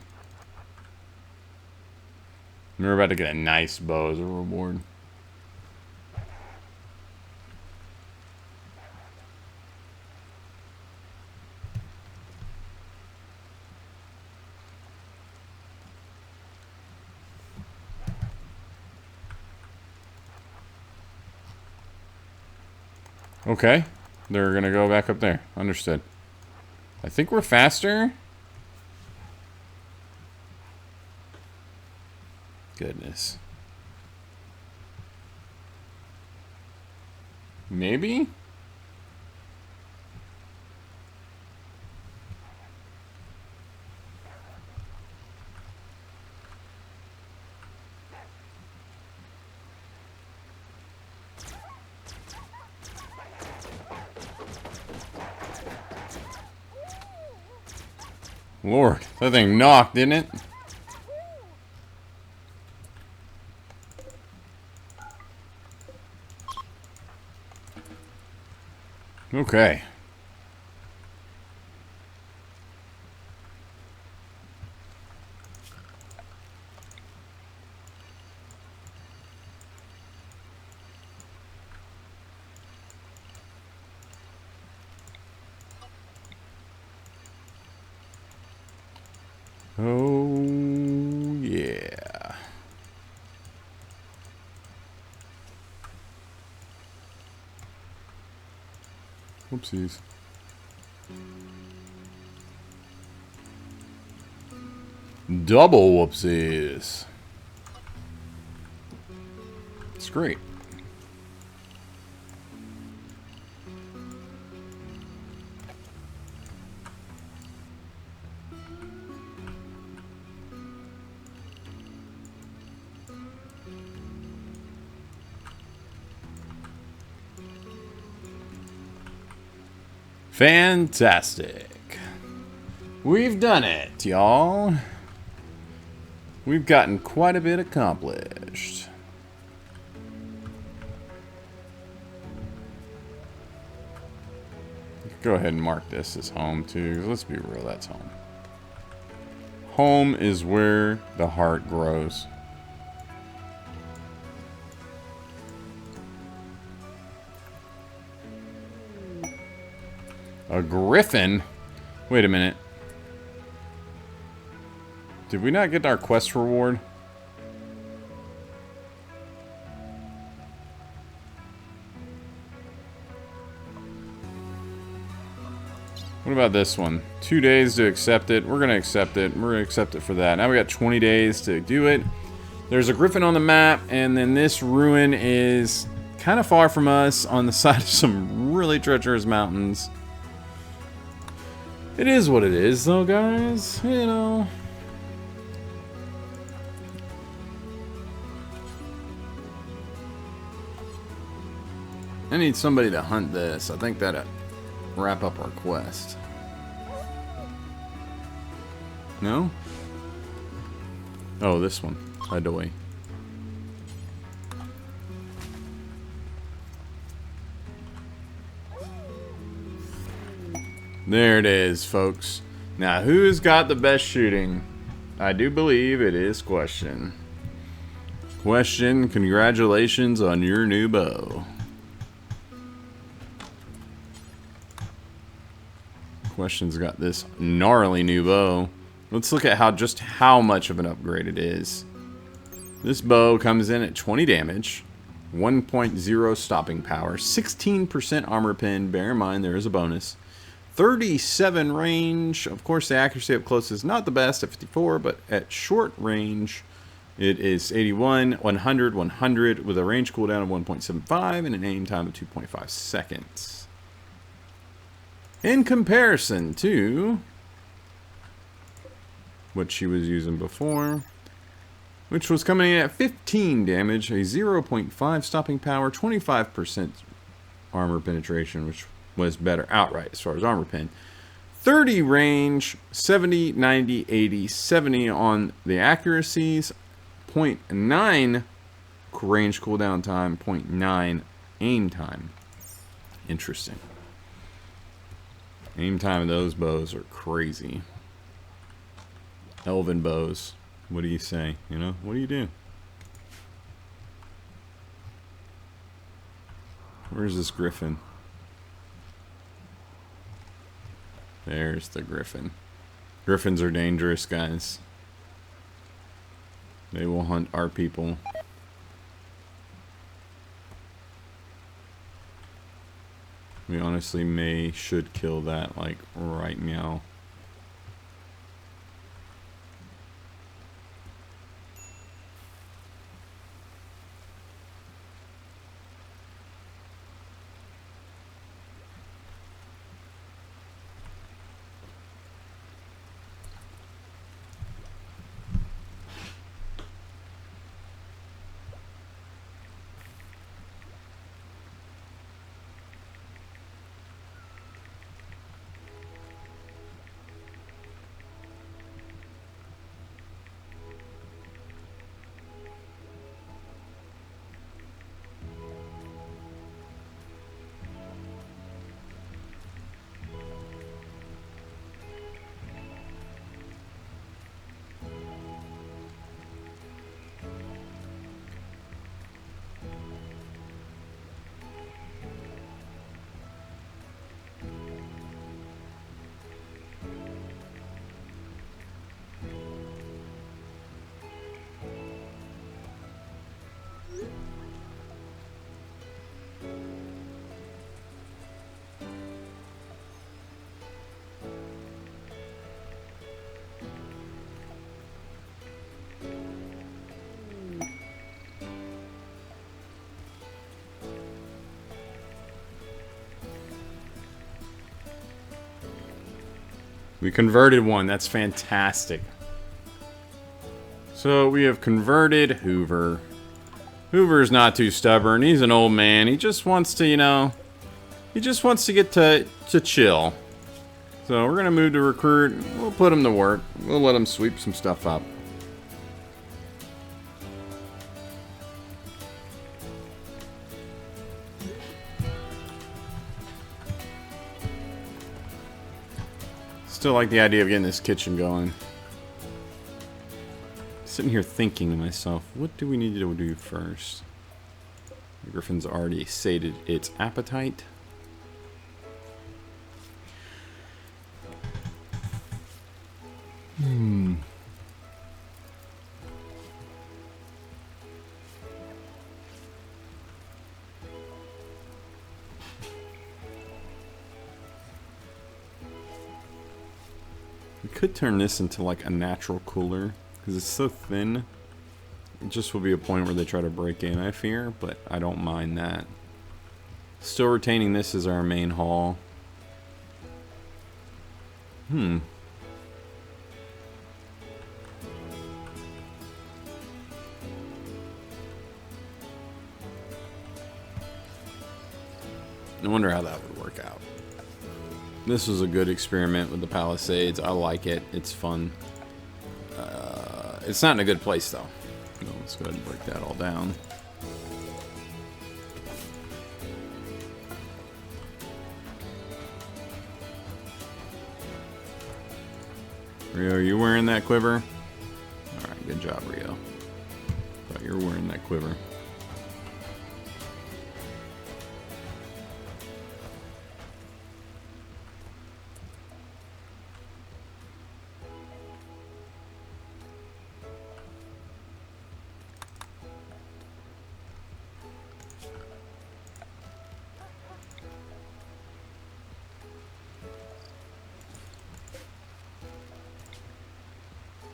And we're about to get a nice bow as a reward. Okay, they're gonna go back up there. Understood. I think we're faster. Goodness. Maybe? Lord, that thing knocked, didn't it? Okay. Oh, yeah. Whoopsies. Double whoopsies. It's great. Fantastic. We've done it, y'all. We've gotten quite a bit accomplished. Go ahead and mark this as home, too. 'Cause let's be real, that's home. Home is where the heart grows. A griffin? Wait a minute. Did we not get our quest reward? What about this one? 2 days to accept it. We're going to accept it. We're going to accept it for that. Now we got 20 days to do it. There's a griffin on the map, and then this ruin is kind of far from us on the side of some really treacherous mountains. It is what it is, though, guys. You know. I need somebody to hunt this. I think that'd wrap up our quest. No? Oh, this one. Hideaway. There it is, folks. Now, who's got the best shooting? I do believe it is Question. Question, congratulations on your new bow. Question's got this gnarly new bow. Let's look at how much of an upgrade it is. This bow comes in at 20 damage. 1.0 stopping power, 16% armor pen. Bear in mind there is a bonus. 37 range. Of course, the accuracy up close is not the best at 54, but at short range, it is 81, 100, 100 with a range cooldown of 1.75 and an aim time of 2.5 seconds. In comparison to what she was using before, which was coming in at 15 damage, a 0.5 stopping power, 25% armor penetration, which was better outright as far as armor pen. 30 range, 70, 90, 80, 70 on the accuracies, 0.9 range cooldown time, 0.9 aim time. Interesting. Aim time of those bows are crazy. Elven bows. What do you say? You know, what do you do? Where's this griffin? There's the griffin. Griffins are dangerous, guys. They will hunt our people. We honestly should kill that, like, right meow. We converted one. That's fantastic. So we have converted Hoover. Hoover's not too stubborn. He's an old man. He just wants to, you know, he just wants to get to chill. So we're going to move to recruit. We'll put him to work. We'll let him sweep some stuff up. Still like the idea of getting this kitchen going. Sitting here thinking to myself, what do we need to do first? The griffin's already sated its appetite. We could turn this into like a natural cooler because it's so thin. It just will be a point where they try to break in, I fear, but I don't mind that. Still retaining this as our main hall. No wonder how that would work out. This was a good experiment with the Palisades. I like it. It's fun. It's not in a good place, though. So let's go ahead and break that all down. Rio, are you wearing that quiver? Alright, good job, Rio. Thought you were wearing that quiver.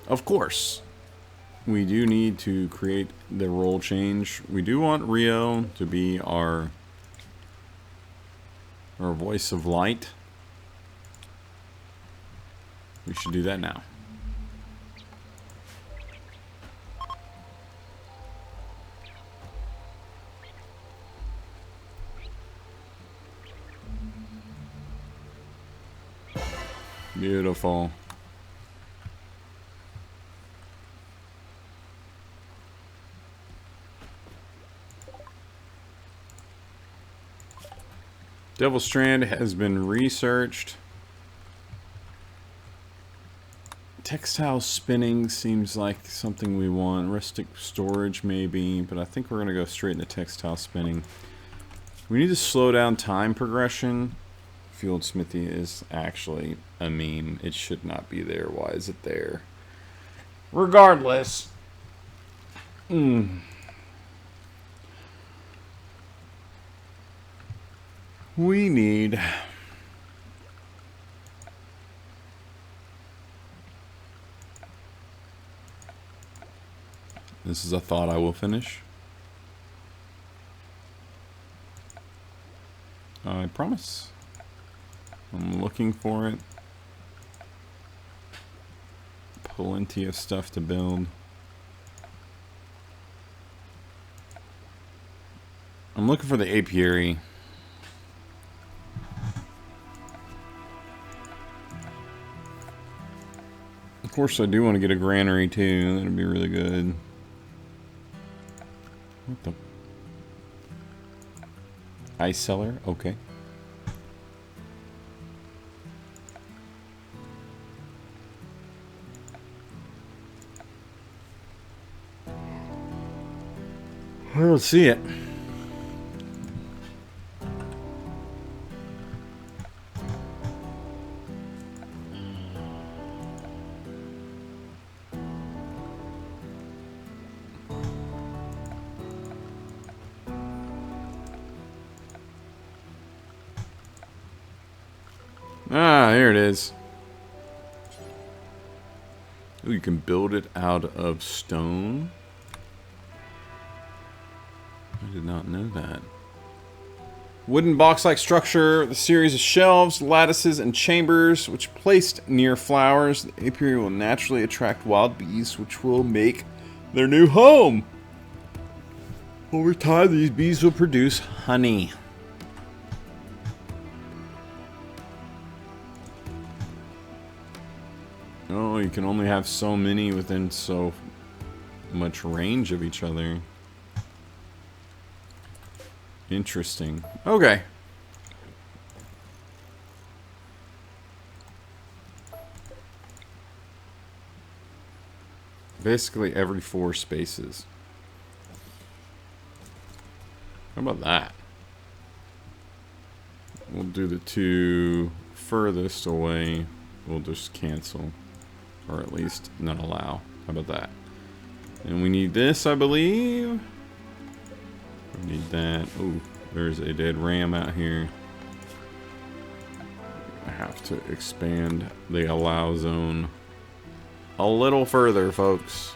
of course, we do need to create the role change. We do want Rio to be our voice of light. We should do that now. Beautiful. Devil Strand has been researched. Textile spinning seems like something we want. Rustic storage maybe, but I think we're going to go straight into textile spinning. We need to slow down time progression. Field smithy is actually a meme. It should not be there. Why is it there? Regardless. We need... This is a thought I will finish. I promise. I'm looking for it. Plenty of stuff to build. I'm looking for the apiary. Of course, I do want to get a granary too. That'd be really good. What the? Ice cellar? Okay. I don't see it. Ah, here it is. Ooh, you can build it out of stone. I did not know that. Wooden box-like structure with a series of shelves, lattices, and chambers, which placed near flowers. The apiary will naturally attract wild bees, which will make their new home. Over time, these bees will produce honey. Oh, you can only have so many within so much range of each other. Interesting. Okay. Basically every 4 spaces. How about that? We'll do the 2 furthest away. We'll just cancel. Or at least not allow. How about that? And we need this, I believe. We need that. Oh, there's a dead ram out here. I have to expand the allow zone a little further, folks.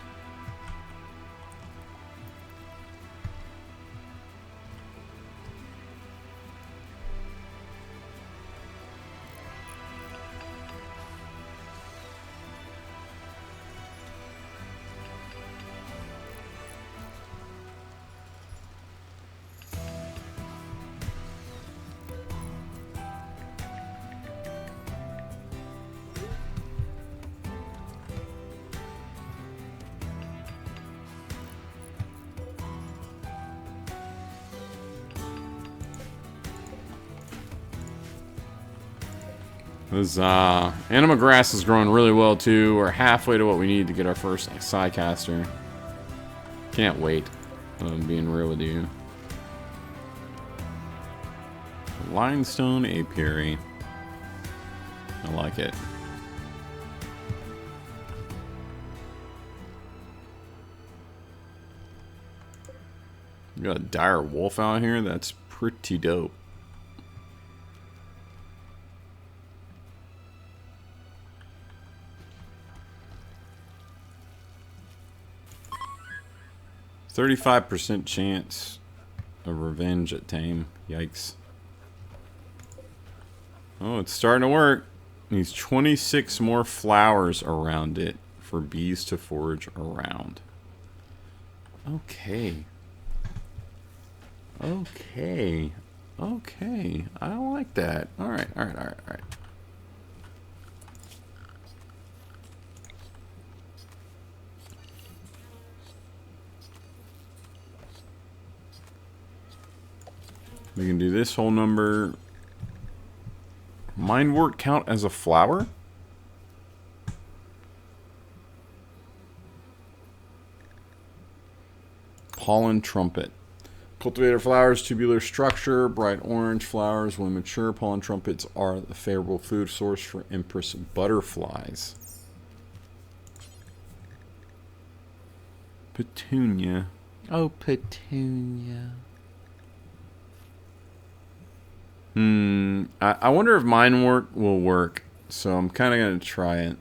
This animal grass is growing really well too. We're halfway to what we need to get our first Psycaster. Can't wait. I'm being real with you. Limestone apiary. I like it. You got a dire wolf out here? That's pretty dope. 35% chance of revenge at tame. Yikes. Oh, it's starting to work. Needs 26 more flowers around it for bees to forage around. Okay. Okay. Okay. I don't like that. Alright, alright, alright, alright. We can do this whole number. Mindwort count as a flower? Pollen trumpet. Cultivator flowers, tubular structure, bright orange flowers. When mature, pollen trumpets are the favorable food source for empress butterflies. Petunia. Oh, petunia. I wonder if Mindwort will work, so I'm kind of going to try it.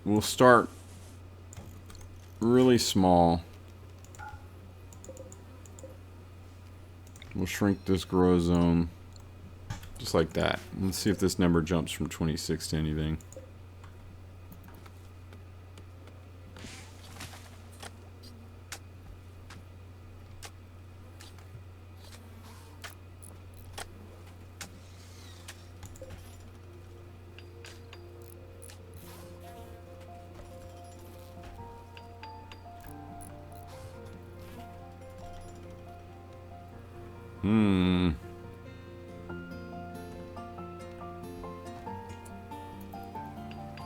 We'll start really small. We'll shrink this grow zone just like that. Let's see if this number jumps from 26 to anything.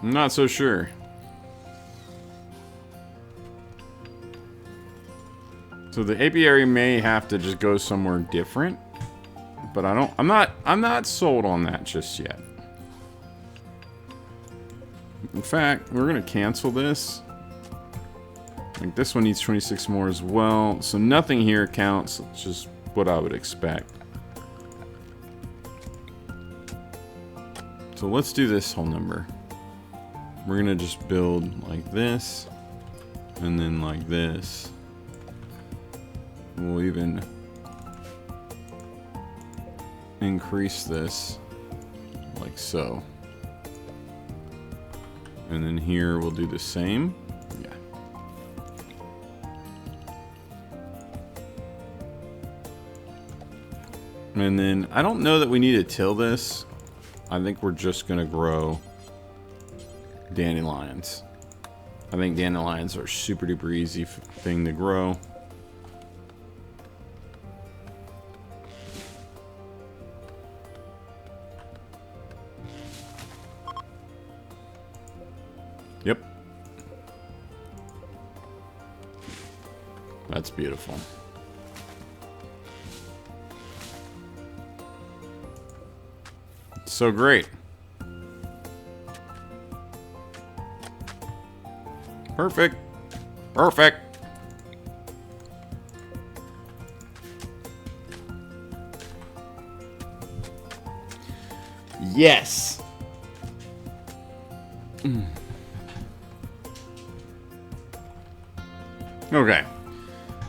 I'm not so sure. So the apiary may have to just go somewhere different, but I'm not sold on that just yet. In fact, we're gonna cancel this. Like this one needs 26 more as well, so nothing here counts. It's just what I would expect. So let's do this whole number. We're gonna just build like this, and then like this. We'll even increase this like so. And then here we'll do the same. Yeah. And then I don't know that we need to till this. I think we're just gonna grow dandelions. I think dandelions are super duper easy thing to grow. Yep. That's beautiful. So great. Perfect. Perfect. Yes. Okay.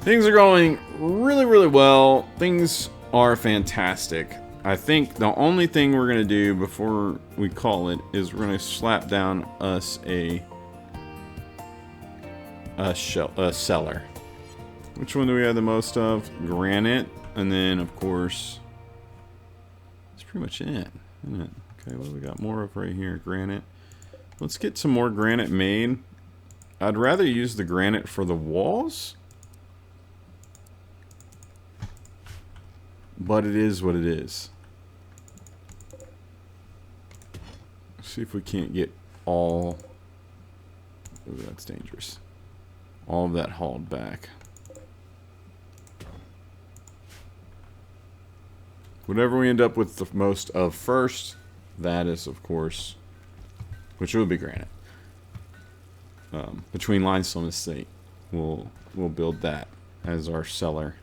Things are going really, really well. Things are fantastic. I think the only thing we're going to do before we call it is we're going to slap down us a cellar. Which one do we have the most of? Granite. And then, of course, that's pretty much it, isn't it? Okay, what do we got more of right here? Granite. Let's get some more granite made. I'd rather use the granite for the walls. But it is what it is. Let's see if we can't get all... Ooh, that's dangerous. All of that hauled back. Whatever we end up with the most of first, that is, of course, which will be granite. Between limestone and slate, we'll build that as our cellar.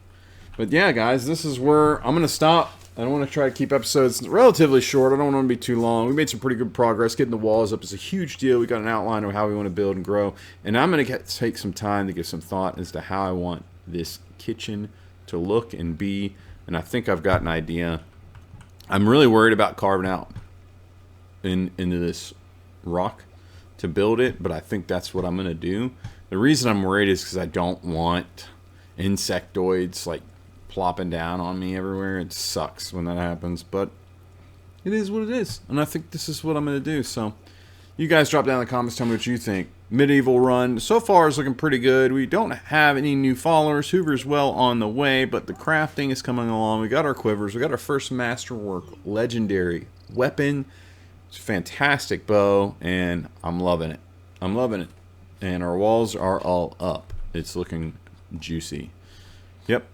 But yeah, guys, this is where I'm gonna stop I don't want to try to keep episodes relatively short. I don't want to be too long. We made some pretty good progress. Getting the walls up is a huge deal. We got an outline of how we want to build and grow. And I'm going to take some time to give some thought as to how I want this kitchen to look and be. And I think I've got an idea. I'm really worried about carving out into this rock to build it, but I think that's what I'm going to do. The reason I'm worried is because I don't want insectoids like plopping down on me everywhere. It sucks when that happens, but it is what it is, and I think this is what I'm going to do. So you guys drop down in the comments, tell me what you think. Medieval run so far is looking pretty good. We don't have any new followers. Hoover's well on the way, but the crafting is coming along. We got our quivers. We got our first masterwork legendary weapon. It's a fantastic bow, and I'm loving it. I'm loving it. And our walls are all up. It's looking juicy. Yep.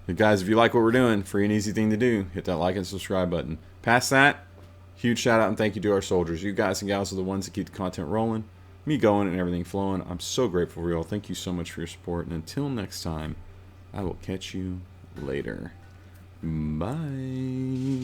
But guys, if you like what we're doing, free and easy thing to do, hit that like and subscribe button. Past that, huge shout out and thank you to our soldiers. You guys and gals are the ones that keep the content rolling, me going, and everything flowing. I'm so grateful for you all. Thank you so much for your support. And until next time, I will catch you later. Bye.